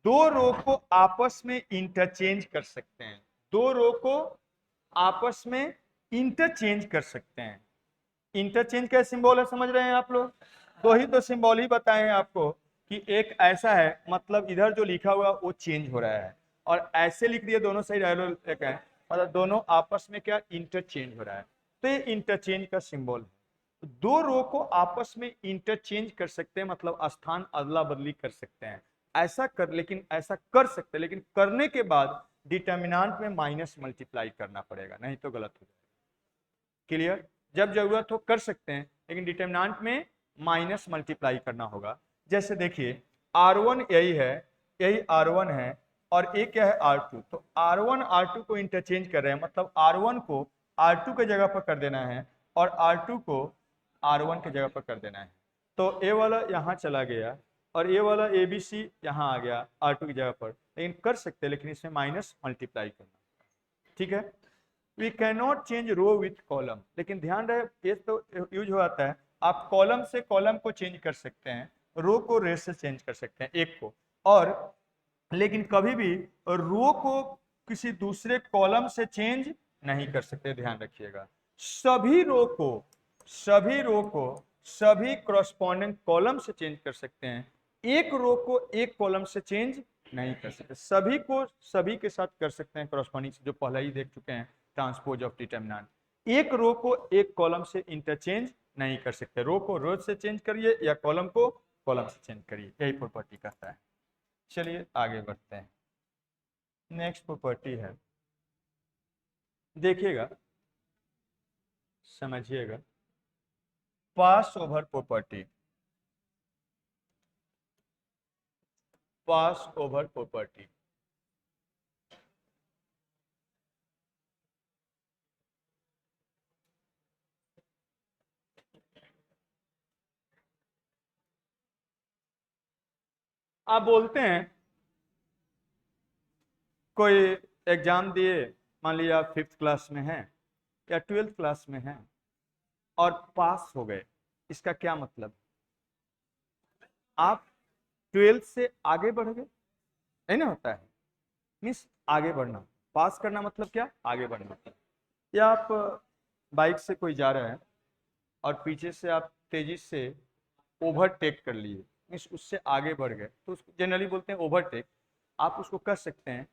2 रो को आपस में इंटरचेंज कर सकते हैं, 2 रो को आपस में इंटरचेंज कर सकते हैं। इंटरचेंज का सिंबल है, समझ रहे हैं आप लोग, 2 ही तो सिंबल ही बताए हैं आपको, कि एक ऐसा है, मतलब इधर जो लिखा हुआ वो चेंज हो रहा है, और ऐसे लिख दिए दोनों साइड एरो एक है, मतलब दोनों आपस में क्या इंटरचेंज हो रहा है, तो ये इंटरचेंज का सिंबल है। 2 रो को आपस में इंटरचेंज कर सकते हैं, मतलब स्थान अदला बदली कर सकते हैं, ऐसा कर, लेकिन ऐसा कर सकते हैं, लेकिन करने के बाद डिटरमिनेंट में माइनस मल्टीप्लाई करना पड़ेगा, नहीं तो गलत हो जाएगा। क्लियर, जब जरूरत हो कर सकते हैं, लेकिन डिटरमिनेंट में माइनस मल्टीप्लाई करना होगा। जैसे देखिए R1 यही है, यही R1 है, और एक क्या है R2, तो R1 R2 को इंटरचेंज कर रहे हैं, मतलब R1 को R2 के जगह पर कर देना है, और R2 को R1 के जगह पर कर देना है। तो ये वाला यहाँ चला गया, और ये वाला ABC यहाँ आ गया R2 की जगह पर, लेकिन कर सकते हैं, लेकिन इसमें माइनस मल्टीप्लाई करना, ठीक है। We can not change row with column, लेकिन ध्यान रहे ये तो यूज हो जाता है, आप कॉलम से कॉलम को चेंज कर सकते हैं, रो को रे से चेंज कर सकते हैं एक को, और लेकिन कभी भी रो को किसी दूसरे कॉलम से चेंज नहीं कर सकते। ध्यान रखिएगा, सभी रो को सभी करस्पॉन्डिंग कॉलम से चेंज कर सकते हैं, एक रो को एक कॉलम से चेंज नहीं कर सकते। सभी को सभी के साथ कर सकते हैं करस्पॉन्डिंग, जो पहले ही देख चुके हैं ट्रांसपोज ऑफ डिटरमिनेंट। एक रो को एक कॉलम से इंटरचेंज नहीं कर सकते, रो को रो से चेंज करिए या कॉलम को कॉलम से चेंज करिए, यही प्रॉपर्टी कहता है। चलिए आगे बढ़ते हैं। नेक्स्ट प्रॉपर्टी है, देखिएगा समझिएगा, पास ओवर प्रॉपर्टी। पास ओवर प्रॉपर्टी आप बोलते हैं कोई एग्जाम दिए, मान लिया आप 5th क्लास में हैं या 12th क्लास में हैं और पास हो गए, इसका क्या मतलब? आप 12th से आगे बढ़ गए, नहीं ना होता है, मीन्स आगे बढ़ना। पास करना मतलब क्या? आगे बढ़ना। या आप बाइक से कोई जा रहा है और पीछे से आप तेजी से ओवरटेक कर लिए, मीन्स उससे आगे बढ़ गए, तो उसको जनरली बोलते हैं ओवरटेक। आप उसको कर सकते हैं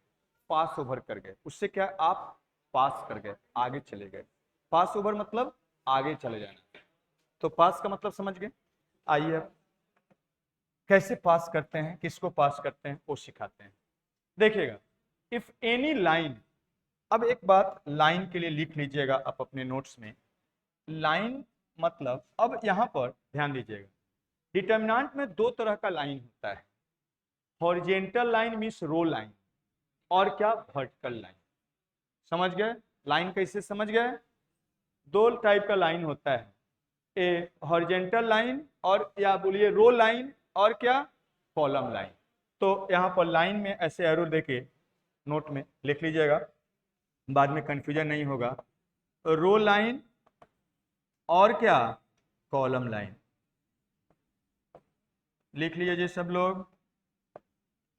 पास ओवर कर गए, उससे क्या आप पास कर गए, आगे चले गए। पास ओवर मतलब आगे चले जाना। तो पास का मतलब समझ गए। आइए अब कैसे पास करते हैं, किसको पास करते हैं वो सिखाते हैं। देखिएगा, इफ एनी लाइन, अब एक बात लाइन के लिए लिख लीजिएगा आप अपने नोट्स में। लाइन मतलब, अब यहां पर ध्यान दीजिएगा, डिटर्मिनेंट में दो तरह का लाइन होता है, हॉरिजेंटल लाइन मींस रो लाइन, और क्या वर्टिकल लाइन। समझ गए लाइन कैसे? समझ गए, दो टाइप का लाइन होता है, ए हॉरिजेंटल लाइन और या बोलिए रो लाइन, और क्या कॉलम लाइन। तो यहाँ पर लाइन में ऐसे एरो देके नोट में लिख लीजिएगा, बाद में कंफ्यूजन नहीं होगा। रो लाइन और क्या कॉलम लाइन, लिख लीजिए जी सब लोग।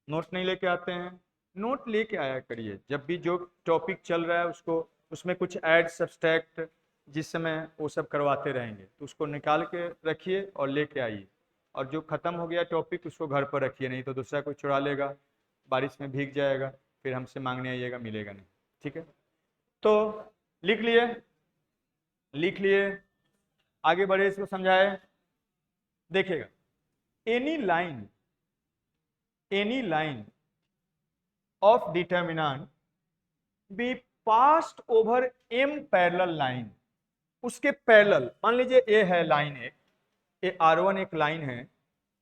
नोट नहीं लेके आते हैं, नोट लेके आया करिए, जब भी जो टॉपिक चल रहा है उसको, उसमें कुछ ऐड सब्सट्रैक्ट जिस समय वो सब करवाते रहेंगे, तो उसको निकाल के रखिए और लेके आइए। और जो खत्म हो गया टॉपिक उसको घर पर रखिए, नहीं तो दूसरा कोई चुरा लेगा, बारिश में भीग जाएगा, फिर हमसे मांगने आइएगा, मिलेगा नहीं। ठीक है, तो लिख लिए, लिख लिए, आगे बढ़े, इसको समझाए। देखिएगा, any line, any line of determinant be passed over m parallel line, उसके पैरेलल, मान लीजिए ए है लाइन एक, ए R1 एक लाइन है,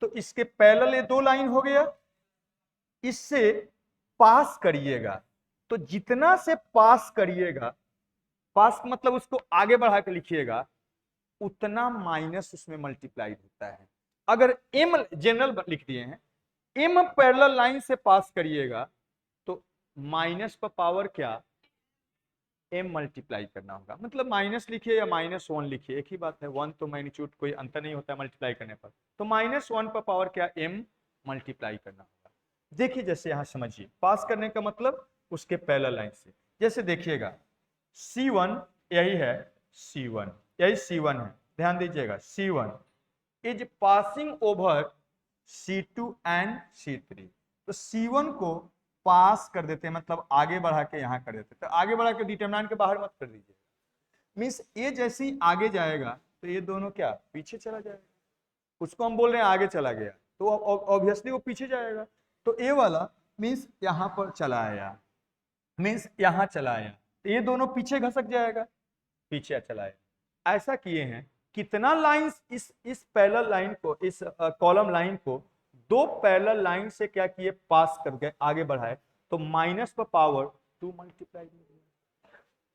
तो इसके पैरेलल ये दो लाइन हो गया, इससे पास करिएगा। तो जितना से पास करिएगा, पास मतलब उसको आगे बढ़ा के लिखिएगा, उतना माइनस उसमें मल्टीप्लाई होता है। अगर m जनरल लिख दिए हैं, m पैरेलल लाइन से पास करिएगा तो माइनस पर पावर क्या m मल्टीप्लाई करना होगा, मतलब माइनस लिखिए या -1 लिखिए, एक ही बात है, 1 तो मैग्नीट्यूड कोई अंतर नहीं होता है मल्टीप्लाई करने पर। तो -1 पर पावर क्या m मल्टीप्लाई करना होगा। देखिए जैसे यहां समझिए, पास करने का मतलब उसके पैरेलल लाइन से, जैसे देखिएगा C1 यही है, C1 यही C1 है, ध्यान दीजिएगा C1 is passing over C2 and C3, तो C1 को पास कर देते हैं, मतलब आगे बढ़ा के यहां कर देते हैं। तो आगे बढ़ा के डिटरमिनेंट के बाहर मत कर दीजिए, मींस ये जैसे ही आगे जाएगा तो ये दोनों क्या पीछे चला जाएगा, उसको हम बोल रहे हैं आगे चला गया, तो ऑब्वियसली वो पीछे जाएगा। तो ये वाला मींस यहां पर चला आया, मींस यहां चला आया, तो ये दोनों पीछे घसक जाएगा, पीछे चला आया। ऐसा किए हैं, कितना लाइंस इस पैरेलल लाइन को, इस कॉलम लाइन को दो पैरेलल लाइन से क्या किए, पास कर गए, आगे बढ़ाए, तो माइनस पर पावर 2 मल्टीप्लाई।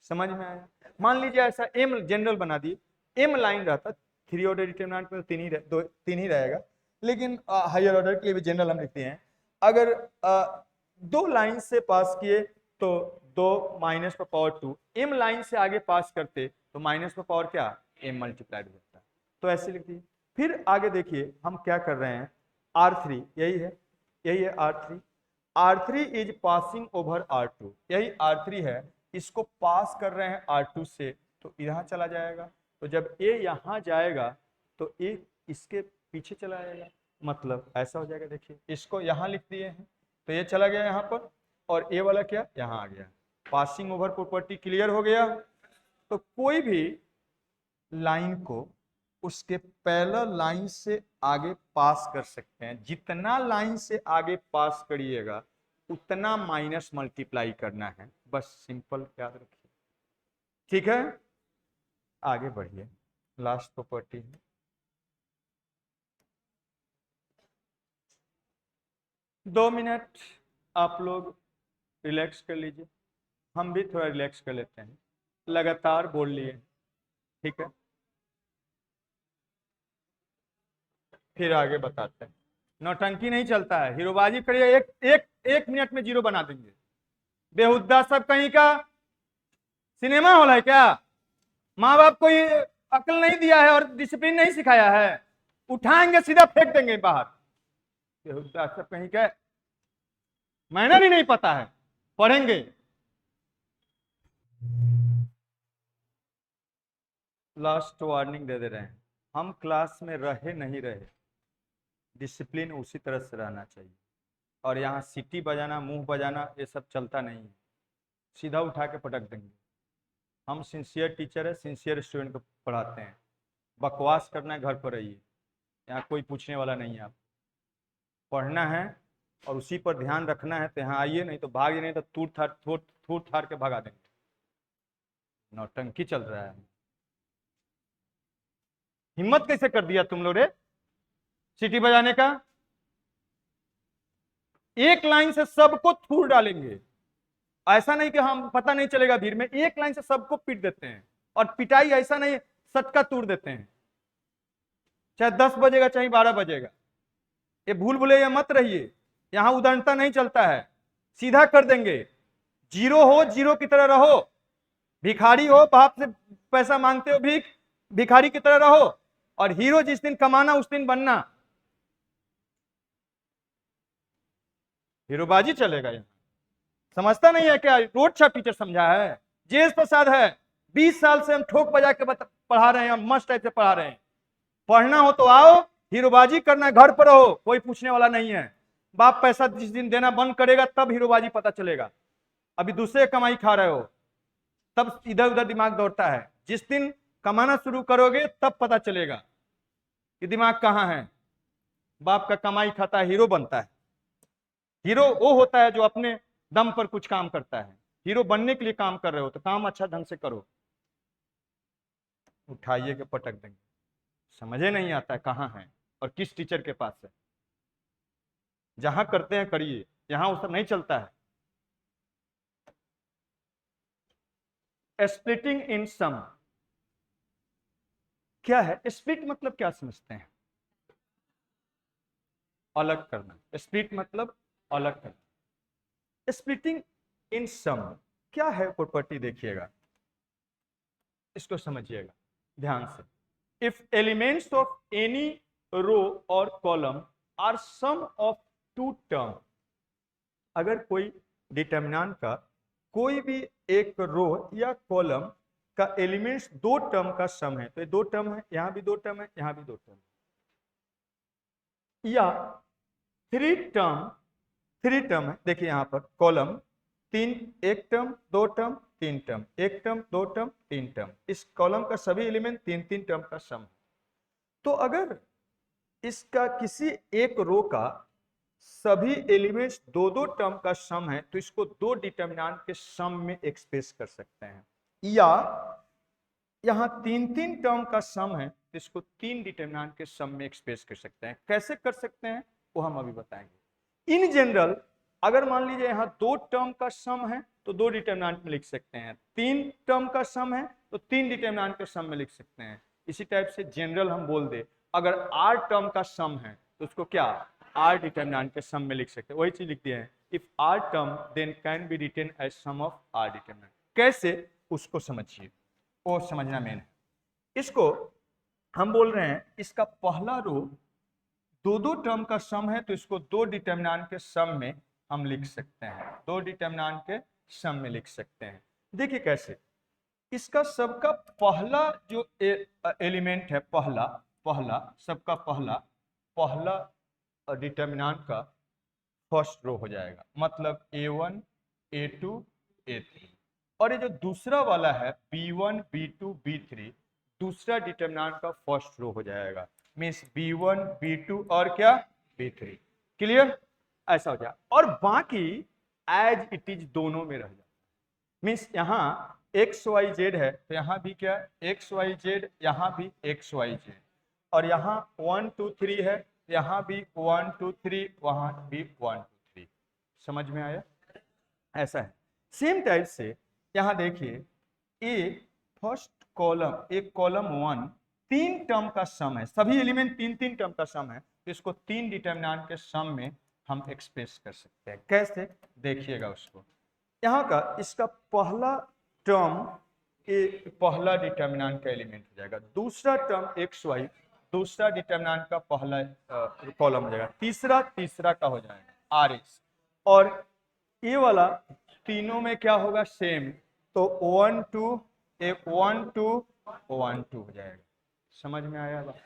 समझ में आया? मान लीजिए ऐसा m जनरल बना दिए, m लाइन रहता, 3 ऑर्डर डिटरमिनेंट में तो तीन ही रहेगा, लेकिन हायर ऑर्डर के लिए भी जनरल हम लिखते हैं। अगर दो लाइन से पास किए तो 2 माइनस पर पावर 2, m लाइन से आगे पास करते तो माइनस पर पावर क्या, m मल्टीप्लाइड हो जाता है। तो ऐसे लिख दिए। फिर आगे देखिए हम क्या कर रहे हैं, R3 यही है R3। R3 is passing over R2, यही R3 है, इसको पास कर रहे हैं R2 से, तो यहाँ चला जाएगा। तो जब A यहाँ जाएगा तो A इसके पीछे चला जाएगा, मतलब ऐसा हो जाएगा। देखिए इसको यहाँ लिख दिए हैं तो ये चला गया यहाँ पर, और A वाला क्या यहाँ आ गया। पासिंग ओवर प्रॉपर्टी क्लियर हो गया। तो कोई भी लाइन को उसके पैरेलल लाइन से आगे पास कर सकते हैं, जितना लाइन से आगे पास करिएगा उतना माइनस मल्टीप्लाई करना है, बस सिंपल याद रखिए। ठीक है, आगे बढ़िए। लास्ट प्रॉपर्टी है, दो मिनट आप लोग रिलैक्स कर लीजिए, हम भी थोड़ा रिलैक्स कर लेते हैं। लगातार बोल लिए, ठीक है, फिर आगे बताते हैं। नौटंकी नहीं चलता है, हीरोबाजी करिए, एक मिनट में जीरो बना देंगे। बेहुद्दा सब कहीं का सिनेमा हॉल है क्या? माँ बाप कोई अक्ल नहीं दिया है और डिसिप्लिन नहीं सिखाया है, उठाएंगे सीधा फेंक देंगे बाहर। बेहुद्दा सब कहीं का, मैंने भी नहीं पता है, पढ़ेंगे। लास्ट वार्निंग दे रहे हैं, हम क्लास में रहे नहीं रहे, डिसिप्लिन उसी तरह से रहना चाहिए। और यहाँ सीटी बजाना, मुंह बजाना, ये सब चलता नहीं है, सीधा उठा के पटक देंगे। हम सिंसियर टीचर है, सिंसियर स्टूडेंट को पढ़ाते हैं। बकवास करना है घर पर रहिए, यहाँ कोई पूछने वाला नहीं है। आप पढ़ना है और उसी पर ध्यान रखना है तो यहाँ आइए, नहीं तो भाग, नहीं तो थूर थार के भगा देंगे। नौटंकी चल रहा है, हिम्मत कैसे कर दिया तुम लोग रे सीटी बजाने का? एक लाइन से सबको थूर डालेंगे, ऐसा नहीं कि हम पता नहीं चलेगा भीड़ में, एक लाइन से सबको पीट देते हैं। और पिटाई ऐसा नहीं सटका तोड़ देते हैं, चाहे 10 बजेगा चाहे 12 बजेगा। ये भूल भुलैया मत रहिए, यहां उदारता नहीं चलता है, सीधा कर देंगे। जीरो हो, जीरो की तरह रहो। भिखारी हो, बाप से पैसा मांगते हो, भिखारी की तरह रहो। और हीरो जिस दिन कमाना उस दिन बनना। हीरोबाजी चलेगा यहाँ, समझता नहीं है क्या? रोड छाप टीचर समझा है, जेएस प्रसाद है, 20 साल से हम ठोक बजा के पढ़ा रहे हैं, मस्त टाइप से पढ़ा रहे हैं। पढ़ना हो तो आओ, हीरोबाजी करना है घर पर रहो, कोई पूछने वाला नहीं है। बाप पैसा जिस दिन देना बंद करेगा तब हीरोबाजी पता चलेगा। अभी दूसरे कमाई खा रहे हो तब इधर उधर दिमाग दौड़ता है, जिस दिन कमाना शुरू करोगे तब पता चलेगा कि दिमाग कहाँ है। बाप का कमाई खाता है, हीरो बनता है। हीरो वो होता है जो अपने दम पर कुछ काम करता है। हीरो बनने के लिए काम कर रहे हो तो काम अच्छा ढंग से करो, उठाइए के पटक देंगे। समझे नहीं आता है कहाँ है और किस टीचर के पास है। जहां करते हैं करिए, यहां वो सब नहीं चलता है। स्प्लिटिंग इन सम क्या है? स्प्लिट मतलब क्या समझते हैं? अलग करना। स्प्लिट मतलब अलग करना। स्प्लिटिंग इन सम क्या है प्रॉपर्टी? देखिएगा, इसको समझिएगा ध्यान से। If elements of any row और column are sum of two term, अगर कोई डिटर्मिनेंट का कोई भी एक रो या कॉलम का एलिमेंट्स दो टर्म का सम है, तो ये दो टर्म है, यहां भी दो टर्म है, यहां भी दो टर्म है, या थ्री टर्म है। देखिए यहां पर कॉलम तीन, एक टर्म दो टर्म तीन टर्म, एक टर्म दो टर्म तीन टर्म, इस कॉलम का सभी एलिमेंट तीन तीन टर्म का सम है। तो अगर इसका किसी एक रो का सभी एलिमेंट्स दो दो टर्म का सम है तो इसको दो डिटर्मिनेंट के सम में एक्सप्रेस कर सकते हैं। या यहां तीन तीन टर्म का सम है तो इसको तीन डिटर्मिनेंट के सम में एक्सप्रेस कर सकते हैं। कैसे कर सकते हैं वो हम अभी बताएंगे। इन जनरल अगर मान लीजिए यहां दो टर्म का सम है तो दो डिटर्मिनेंट में लिख सकते हैं, तीन टर्म का सम है तो तीन डिटर्मिनेंट के सम में लिख सकते हैं। इसी टाइप से जनरल हम बोल दे अगर आर टर्म का सम है तो उसको क्या आर डिटर्मिनेंट के सम में लिख सकते हैं, वही चीज लिख दिए हैं। If R term then can be written as sum of R determinant. कैसे, उसको समझिए, वो समझना मेन है। इसको हम बोल रहे हैं, इसका पहला रो दो दो टर्म का सम है, तो इसको दो डिटरमिनेंट के सम में हम लिख सकते हैं, दो डिटरमिनेंट के सम में लिख सकते हैं। देखिए कैसे, इसका सबका पहला जो एलिमेंट है, पहला सबका पहला डिटरमिनेंट का फर्स्ट रो हो जाएगा, मतलब a1 a2 a3। और ये जो दूसरा वाला है b1 b2 b3, दूसरा डिटरमिनेंट का फर्स्ट रो हो जाएगा, मीन्स b1 b2 और क्या b3। क्लियर, ऐसा हो जाए। और बाकी एज इट इज दोनों में रह जाए, मीन्स यहाँ एक्स वाई जेड है तो यहाँ भी क्या एक्स वाई जेड, यहाँ भी एक्स वाई जेड, और यहाँ 1 2 3 है, यहाँ भी 1 2 3, वहाँ भी 1 2 3। समझ में आया? ऐसा है। सेम टाइप से यहाँ देखिए, ए फर्स्ट कॉलम, एक कॉलम 1 तीन टर्म का सम है, सभी एलिमेंट तीन तीन टर्म का सम है, तो इसको तीन डिटरमिनेंट के सम में हम एक्सप्रेस कर सकते हैं। कैसे, देखिएगा उसको। यहाँ का इसका पहला टर्म पहला डिटरमिनेंट का एलिमेंट हो जाएगा, दूसरा टर्म एक्स वाई दूसरा डिटरमिनेंट का पहला कॉलम हो जाएगा, तीसरा का हो जाएगा आर एस, और ये वाला तीनों में क्या होगा सेम, तो 1 2 1 2 1 2 हो जाएगा। समझ में आया बात?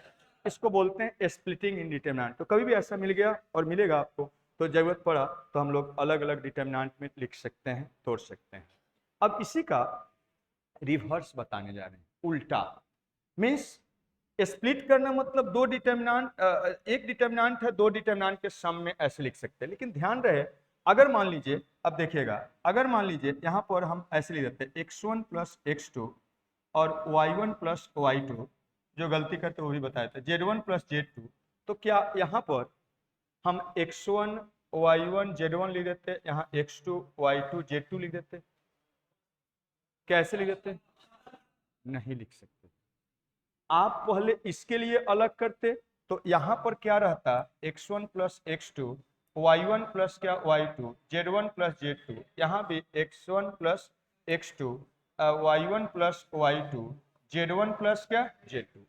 इसको बोलते हैं स्प्लिटिंग इंडिटरमिनेंट। तो कभी भी ऐसा मिल गया और मिलेगा आपको तो जरूरत पड़ा तो हम लोग अलग अलग डिटरमिनेंट में लिख सकते हैं, तोड़ सकते हैं। अब इसी का रिवर्स बताने जा रहे हैं, उल्टा। मीन्स स्प्लिट करना मतलब दो डिटरमिनेंट, एक डिटरमिनेंट है, दो डिटरमिनेंट के सम में ऐसे लिख सकते हैं। लेकिन ध्यान रहे, अगर मान लीजिए, अब देखिएगा, अगर मान लीजिए यहाँ पर हम ऐसे लिख देते हैं x1 प्लस x2 और y1 प्लस y2, जो गलती करते वो भी बताया था, z1 प्लस z2, तो क्या यहाँ पर हम x1 y1 z1 लिख देते, यहाँ x2 y2 z2 लिख देते? कैसे लिख देते? नहीं लिख सकते। आप पहले इसके लिए अलग करते तो यहाँ पर क्या रहता, x1 plus x2 y1 plus क्या y2 z1 प्लस z2, यहाँ भी x1 plus x2 y1 plus y2 z1 plus क्या z2।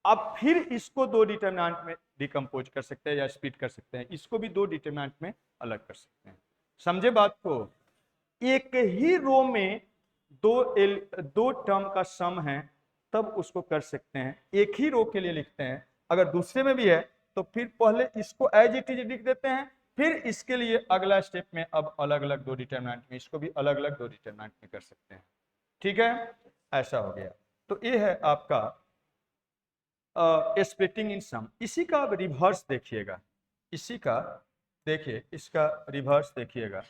अब फिर इसको दो डिटरमिनेंट में डिकम्पोज कर सकते हैं या स्प्लिट कर सकते हैं, इसको भी दो डिटरमिनेंट में अलग कर सकते हैं। समझे बात को? एक ही रो में दो टर्म का सम है तब उसको कर सकते हैं, एक ही रो के लिए लिखते हैं। अगर दूसरे में भी है तो फिर पहले इसको एज इट इज लिख देते हैं, फिर इसके लिए अगला स्टेप में अब अलग अलग दो डिटरमिनेंट में, इसको भी अलग अलग दो डिटरमिनेंट में कर सकते हैं। ठीक है, ऐसा हो गया। तो ये है आपका स्प्लिटिंग इन सम। इसी का अब रिवर्स देखिएगा, इसी का देखिए, इसका रिवर्स देखिएगा,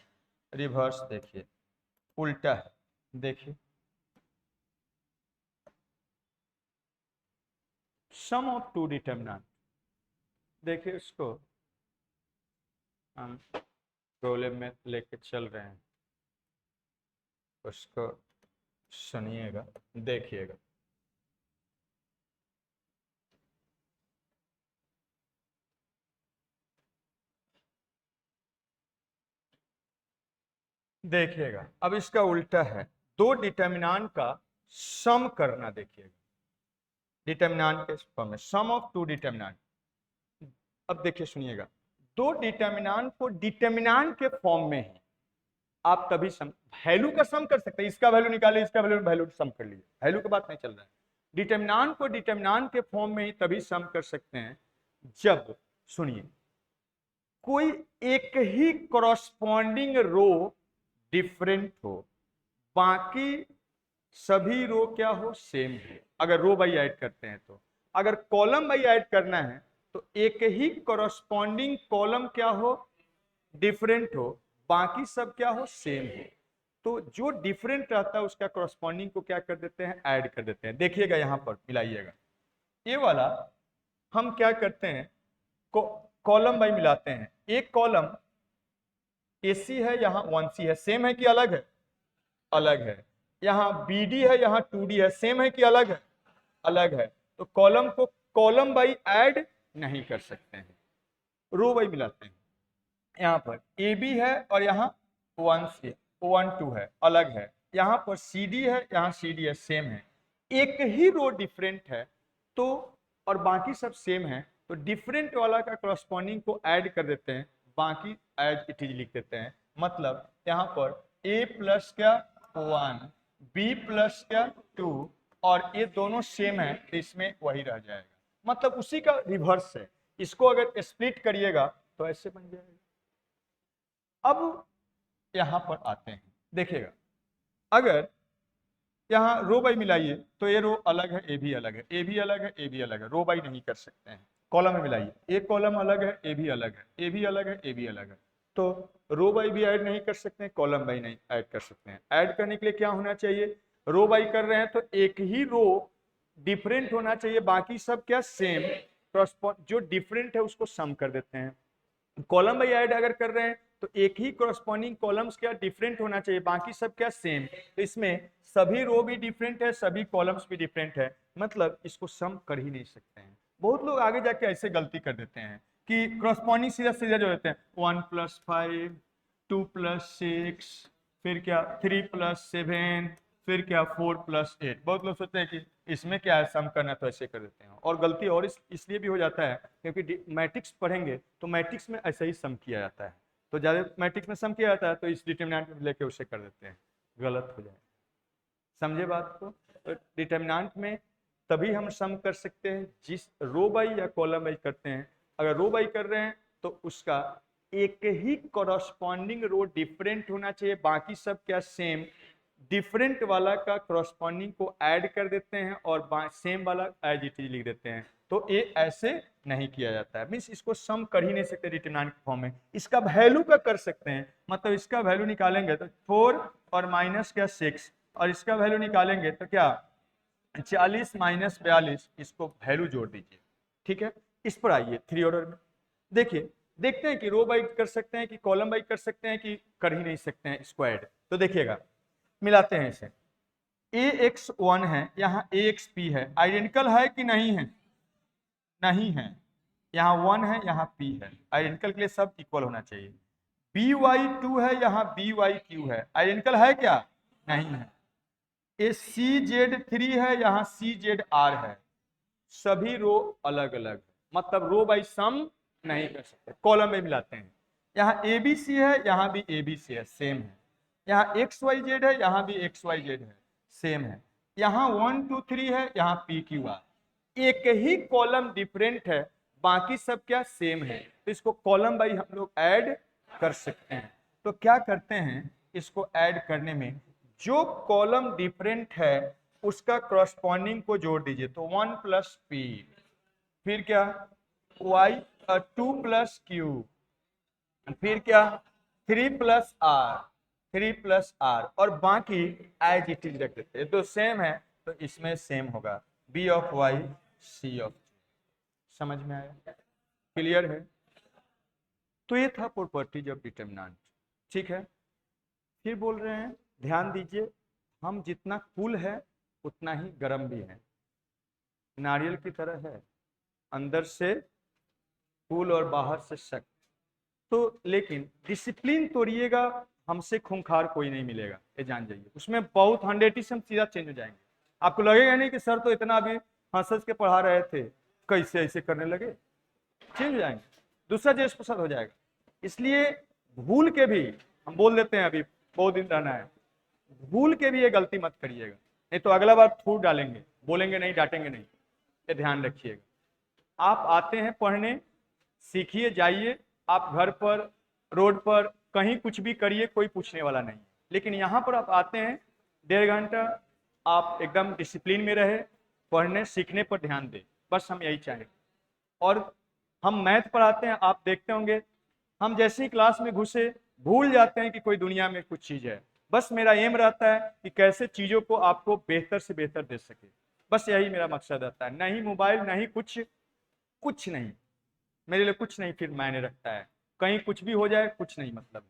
रिवर्स देखिए, उल्टा है। देखिए सम ऑफ टू डिटरमिनेंट, देखिए इसको हम प्रॉब्लम में लेके चल रहे हैं, उसको सुनिएगा, देखिएगा। देखिएगा अब इसका उल्टा है, दो डिटरमिनेंट का सम करना। देखिएगा डिटरमिनेंट के फॉर्म में, सम ऑफ टू डिटरमिनेंट। अब देखिए सुनिएगा, दो डिटरमिनेंट को डिटरमिनेंट के फॉर्म में ही आप तभी सम, वैल्यू का सम कर सकते हैं, इसका वैल्यू निकाले, इसका वैल्यू सम कर लीजिए, वैल्यू की बात नहीं चल रहा है। डिटरमिनेंट को डिटरमिनेंट के फॉर्म में ही तभी सम कर सकते हैं जब, सुनिए, कोई एक ही कॉरस्पॉन्डिंग रो डिफरेंट हो, बाकी सभी रो क्या हो, सेम हो। अगर रो बाई ऐड करते हैं तो, अगर कॉलम बाई ऐड करना है तो एक ही कॉरस्पॉन्डिंग कॉलम क्या हो, डिफरेंट हो, बाकी सब क्या हो, सेम हो। तो जो डिफरेंट रहता है उसका कॉरस्पॉन्डिंग को क्या कर देते हैं, ऐड कर देते हैं। देखिएगा यहां पर मिलाइएगा, ये वाला हम क्या करते हैं, कॉलम बाई मिलाते हैं। एक कॉलम AC है, यहाँ 1C है, सेम है कि अलग है? अलग है। यहाँ BD है, यहाँ 2D है, सेम है कि अलग है? अलग है। तो कॉलम को कॉलम बाई ऐड नहीं कर सकते हैं, रो बाई मिलाते हैं। यहाँ पर ए बी है और यहाँ 1 2 है, अलग है। यहाँ पर सी डी है, यहाँ सी डी है, सेम है। एक ही रो डिफरेंट है तो, और बाकी सब सेम है, तो डिफरेंट वाला का करस्पॉन्डिंग को ऐड कर देते हैं, बाकी एज इट इज लिख देते हैं। मतलब यहाँ पर ए प्लस क्या 1, बी प्लस क्या 2, और ये दोनों सेम है तो इसमें वही रह जाएगा, मतलब उसी का रिवर्स है। इसको अगर स्प्लिट करिएगा तो ऐसे बन जाएगा। अब यहां पर आते हैं, देखिएगा, अगर यहाँ रो बाई मिलाइए तो ये रो अलग है, ए भी अलग है, ए भी अलग है, ए भी अलग है, रो बाई नहीं कर सकते हैं। कॉलम में मिलाइए, एक कॉलम अलग है, ए भी अलग है, ए भी अलग है, ए भी अलग है, तो रो बाई भी ऐड नहीं कर सकते हैं, कॉलम बाई नहीं ऐड कर सकते हैं। ऐड करने के लिए क्या होना चाहिए, रो बाई कर रहे हैं तो एक ही रो डिफरेंट होना चाहिए, बाकी सब क्या सेम, जो डिफरेंट है उसको सम कर देते हैं। कॉलम बाई ऐड अगर कर रहे हैं तो एक ही कॉरस्पॉन्डिंग कॉलम्स क्या डिफरेंट होना चाहिए, बाकी सब क्या सेम, तो इसमें सभी रो भी डिफरेंट है, सभी कॉलम्स भी डिफरेंट है, मतलब इसको सम कर ही नहीं सकते हैं। बहुत लोग आगे जाके ऐसे गलती कर देते हैं कि कॉरस्पॉन्डिंग सीधा सीधा जो देते हैं 1 + 5, 2 + 6, फिर क्या 3 + 7, फिर क्या 4 + 8। बहुत लोग सोचते हैं कि इसमें क्या है, सम करना, तो ऐसे कर देते हैं। और गलती और इसलिए भी हो जाता है क्योंकि मैट्रिक्स पढ़ेंगे तो मैट्रिक्स में ऐसे ही सम किया जाता है, तो ज़्यादा मैट्रिक्स में सम किया जाता है तो इस डिटर्मिनेंट में लेके उसे कर देते हैं, गलत हो जाए। समझे बात को? तो डिटर्मिनेंट में तभी हम सम कर सकते हैं जिस रो बाई या कॉलम बाई करते हैं। अगर रो बाई कर रहे हैं तो उसका एक ही कॉरस्पॉन्डिंग रो डिफरेंट होना चाहिए, बाकी सब क्या सेम, डिफरेंट वाला का कॉरस्पॉन्डिंग को ऐड कर देते हैं और सेम वाला एज इट इज लिख देते हैं। तो ये ऐसे नहीं किया जाता है, मीन्स इसको सम कर ही नहीं सकते डिटरमिनेंट के फॉर्म में। इसका वैल्यू का कर सकते हैं, मतलब इसका वैल्यू निकालेंगे तो 4 और माइनस क्या 6, और इसका वैल्यू निकालेंगे तो क्या 40 - 42, इसको वैल्यू जोड़ दीजिए। ठीक है, इस पर आइए 3 ऑर्डर में, देखिए, देखते हैं कि रो बाई कर सकते हैं कि कॉलम बाई कर सकते हैं कि कर ही नहीं सकते हैं स्क्वायर्ड। तो देखिएगा, मिलाते हैं इसे, ax1 है, यहाँ axp है, आइडेंटिकल है कि नहीं है, नहीं है, यहाँ 1 है, यहाँ p है, आइडेंटिकल के लिए सब इक्वल होना चाहिए। by2 है, यहाँ byq है, आइडेंटिकल है क्या, नहीं है। ये cz3 है, यहाँ czr है, सभी रो अलग अलग, मतलब रो बाई सम नहीं कर सकते। कॉलम में मिलाते हैं, यहाँ abc है, यहाँ भी abc है, सेम है। यहाँ xyz है, यहाँ भी xyz है, सेम है। यहाँ 1 2 3 है, यहाँ pqr, एक ही कॉलम डिफरेंट है, बाकी सब क्या सेम है, तो इसको कॉलम बाई हम लोग ऐड कर सकते हैं। तो क्या करते हैं, इसको ऐड करने में जो कॉलम डिफरेंट है उसका करस्पॉन्डिंग को जोड़ दीजिए, तो 1 + p, फिर क्या y 2 + q, फिर क्या 3 + r, 3 + r, और बाकी एज इट इज रख देते हैं। तो सेम है तो इसमें सेम होगा, b of y c of, समझ में आया, क्लियर है? तो ये था प्रॉपर्टीज ऑफ डिटरमिनेंट। ठीक है, फिर बोल रहे हैं ध्यान दीजिए, हम जितना कूल है उतना ही गर्म भी है, नारियल की तरह है, अंदर से कूल और बाहर से सख्त। तो लेकिन डिसिप्लिन तोड़िएगा, हमसे खूंखार कोई नहीं मिलेगा, ये जान जाइए। उसमें बहुत 180 सीधा चेंज हो जाएंगे, आपको लगेगा नहीं कि सर तो इतना अभी हंस के पढ़ा रहे थे, कैसे ऐसे करने लगे, चेंज हो जाएंगे, दूसरा जो स्पेशल हो जाएगा। इसलिए भूल के भी हम बोल देते हैं अभी बहुत दिन रहना है, भूल के भी ये गलती मत करिएगा, नहीं तो अगला बार फूट डालेंगे, बोलेंगे नहीं, डांटेंगे नहीं, ये ध्यान रखिएगा। आप आते हैं पढ़ने, सीखिए, जाइए, आप घर पर, रोड पर, कहीं कुछ भी करिए, कोई पूछने वाला नहीं, लेकिन यहाँ पर आप आते हैं 1.5 घंटा, आप एकदम डिसिप्लिन में रहे, पढ़ने सीखने पर ध्यान दें, बस हम यही चाहेंगे। और हम मैथ पढ़ाते हैं, आप देखते होंगे, हम जैसे ही क्लास में घुसे भूल जाते हैं कि कोई दुनिया में कुछ चीज है। बस मेरा एम रहता है कि कैसे चीजों को आपको बेहतर से बेहतर दे सके, बस यही मेरा मकसद रहता है। नहीं मोबाइल, नहीं कुछ, कुछ नहीं, मेरे लिए कुछ नहीं फिर मायने रखता है, कहीं कुछ भी हो जाए कुछ नहीं मतलब।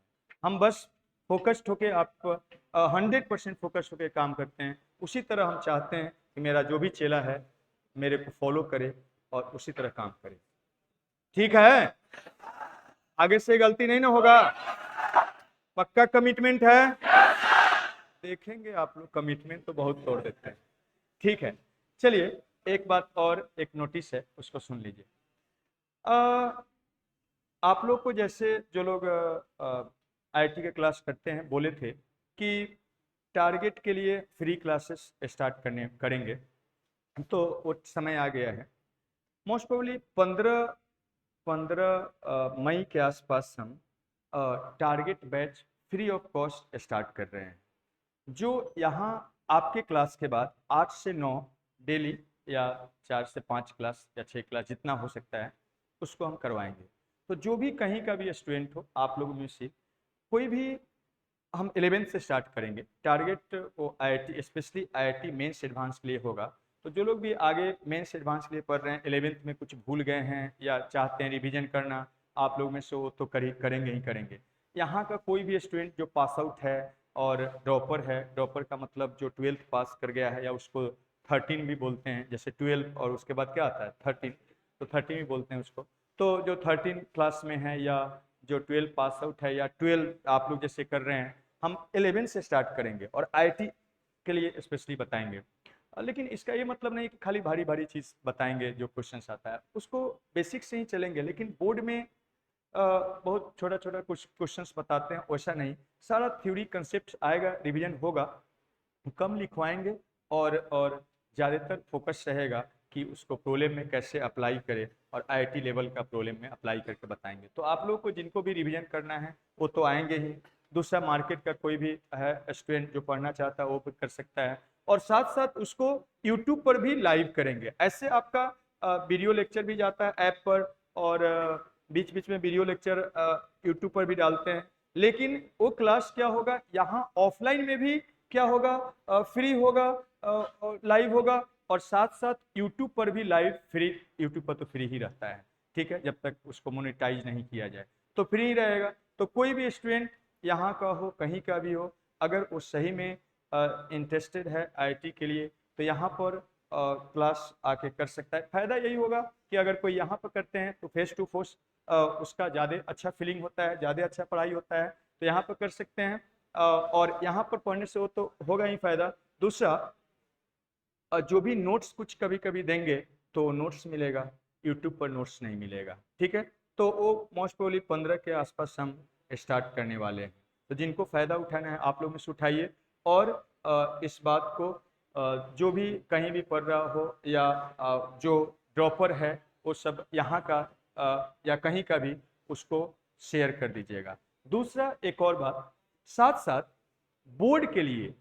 हम बस फोकस्ड होके, आप 100% फोकस्ड होके काम करते हैं। उसी तरह हम चाहते हैं कि मेरा जो भी चेला है मेरे को फॉलो करे और उसी तरह काम करे। ठीक है? आगे से गलती नहीं ना होगा, पक्का कमिटमेंट है? देखेंगे आप लोग, कमिटमेंट तो बहुत तोड़ देते हैं। ठीक है, चलिए एक बात और, एक नोटिस है उसको सुन लीजिए। आप लोग को जैसे जो लोग आईटी के क्लास करते हैं बोले थे कि टारगेट के लिए फ्री क्लासेस स्टार्ट करेंगे, तो वो समय आ गया है। मोस्ट प्रोबेबली 15 मई के आसपास हम target batch free of cost start कर रहे हैं, जो यहाँ आपके क्लास के बाद 8 से 9 डेली, या 4 से 5 क्लास या 6 क्लास जितना हो सकता है उसको हम करवाएंगे। तो जो भी कहीं का भी स्टूडेंट हो, आप लोगों में से कोई भी, हम 11th से स्टार्ट करेंगे। टारगेट वो IIT, specially IIT mains advance के लिए होगा। तो जो लोग भी आगे मेंस एडवांस के लिए पढ़ रहे हैं, 11th में कुछ भूल गए हैं या चाहते हैं रिवीजन करना, आप लोग में से वो तो करेंगे ही करेंगे। यहाँ का कोई भी स्टूडेंट जो पास आउट है और ड्रॉपर है, ड्रॉपर का मतलब जो 12th पास कर गया है, या उसको 13 भी बोलते हैं, जैसे 12 और उसके बाद क्या आता है 13, तो 13 भी बोलते हैं उसको। तो जो 13 क्लास में है, या जो 12 पास आउट है, या 12 आप लोग जैसे कर रहे हैं, हम 11 से स्टार्ट करेंगे और आईआईटी के लिए स्पेशली बताएंगे। लेकिन इसका ये मतलब नहीं कि खाली भारी भारी चीज़ बताएंगे, जो क्वेश्चंस आता है उसको बेसिक से ही चलेंगे, लेकिन बोर्ड में बहुत छोटा छोटा कुछ क्वेश्चंस बताते हैं, वैसा नहीं। सारा थ्योरी कंसेप्ट आएगा, रिवीजन होगा, कम लिखवाएंगे, और ज़्यादातर फोकस रहेगा कि उसको प्रॉब्लम में कैसे अप्लाई करें, और आईआईटी लेवल का प्रॉब्लम में अप्लाई करके बताएंगे। तो आप लोगों को जिनको भी रिवीजन करना है वो तो आएंगे ही। दूसरा, मार्केट का कोई भी है स्टूडेंट जो पढ़ना चाहता है वो भी कर सकता है, और साथ साथ उसको यूट्यूब पर भी लाइव करेंगे। ऐसे आपका वीडियो लेक्चर भी जाता है ऐप पर, और बीच बीच में वीडियो लेक्चर यूट्यूब पर भी डालते हैं। लेकिन वो क्लास क्या होगा, यहाँ ऑफलाइन में भी क्या होगा, फ्री होगा, लाइव होगा, और साथ साथ यूट्यूब पर भी लाइव फ्री। यूट्यूब पर तो फ्री ही रहता है, ठीक है, जब तक उसको मोनेटाइज नहीं किया जाए तो फ्री ही रहेगा। तो कोई भी स्टूडेंट यहाँ का हो, कहीं का भी हो, अगर वो सही में इंटरेस्टेड है आईआईटी के लिए, तो यहाँ पर क्लास आके कर सकता है। फायदा यही होगा कि अगर कोई यहाँ पर करते हैं तो फेस टू फेस उसका ज़्यादा अच्छा फीलिंग होता है, ज़्यादा अच्छा पढ़ाई होता है, तो यहाँ पर कर सकते हैं। और यहाँ पर पढ़ने से वो तो होगा ही फायदा। दूसरा, जो भी नोट्स कुछ कभी कभी देंगे तो नोट्स मिलेगा, यूट्यूब पर नोट्स नहीं मिलेगा, ठीक है। तो वो मोस्ट प्रोबेबली 15 के आसपास हम स्टार्ट करने वाले हैं। तो जिनको फ़ायदा उठाना है आप लोग में से उठाइए, और इस बात को जो भी कहीं भी पढ़ रहा हो, या जो ड्रॉपर है वो सब यहाँ का या कहीं का भी, उसको शेयर कर दीजिएगा। दूसरा, एक और बात, साथ साथ बोर्ड के लिए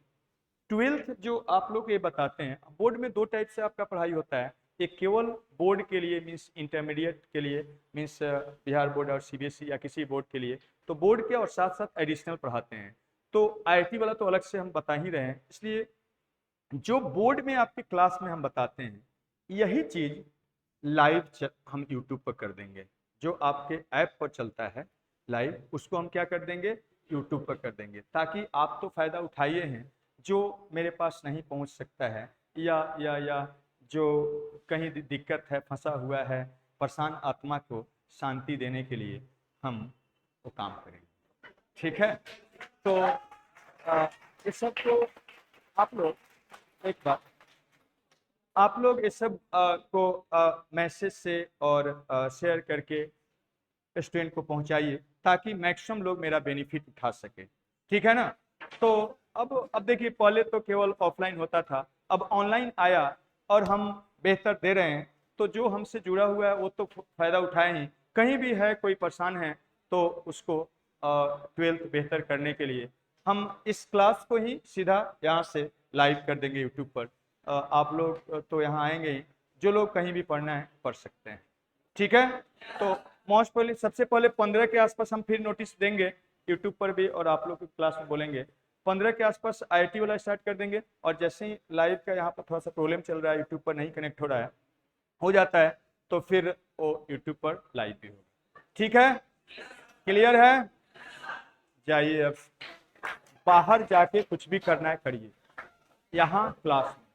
12th जो आप लोग ये बताते हैं, बोर्ड में 2 टाइप से आपका पढ़ाई होता है। एक केवल बोर्ड के लिए, मीन्स इंटरमीडिएट के लिए, मीन्स बिहार बोर्ड और सीबीएसई या किसी बोर्ड के लिए, तो बोर्ड के और साथ साथ एडिशनल पढ़ाते हैं। तो आईआईटी वाला तो अलग से हम बता ही रहे हैं, इसलिए जो बोर्ड में आपके क्लास में हम बताते हैं, यही चीज लाइव हम यूट्यूब पर कर देंगे। जो आपके ऐप पर चलता है लाइव, उसको हम क्या कर देंगे, यूट्यूब पर कर देंगे, ताकि आप तो फायदा उठाइए हैं, जो मेरे पास नहीं पहुंच सकता है, या जो कहीं दिक्कत है, फंसा हुआ है, परेशान आत्मा को शांति देने के लिए हम वो काम करेंगे, ठीक है। तो ये सब तो आप लोग, एक बात, आप लोग इस सब को मैसेज से और शेयर करके स्टूडेंट को पहुंचाइए, ताकि मैक्सिमम लोग मेरा बेनिफिट उठा सके, ठीक है ना। तो अब देखिए, पहले तो केवल ऑफलाइन होता था, अब ऑनलाइन आया और हम बेहतर दे रहे हैं। तो जो हमसे जुड़ा हुआ है वो तो फायदा उठाए ही, कहीं भी है कोई परेशान है तो उसको 12th बेहतर करने के लिए हम इस क्लास को ही सीधा यहाँ से लाइव कर देंगे यूट्यूब पर। आप लोग तो यहाँ आएंगे ही, जो लोग कहीं भी पढ़ना है पढ़ सकते हैं, ठीक है। तो मोस्ट पहले, सबसे पहले 15 के आसपास हम फिर नोटिस देंगे यूट्यूब पर भी, और आप लोग की क्लास में बोलेंगे। 15 के आसपास आईआईटी वाला स्टार्ट कर देंगे, और जैसे ही लाइव का यहाँ पर थोड़ा सा प्रॉब्लम चल रहा है, यूट्यूब पर नहीं कनेक्ट हो रहा है, हो जाता है, तो फिर वो यूट्यूब पर लाइव भी होगा, ठीक है। क्लियर है? जाइए, अब बाहर जाके कुछ भी करना है करिए, यहाँ क्लास में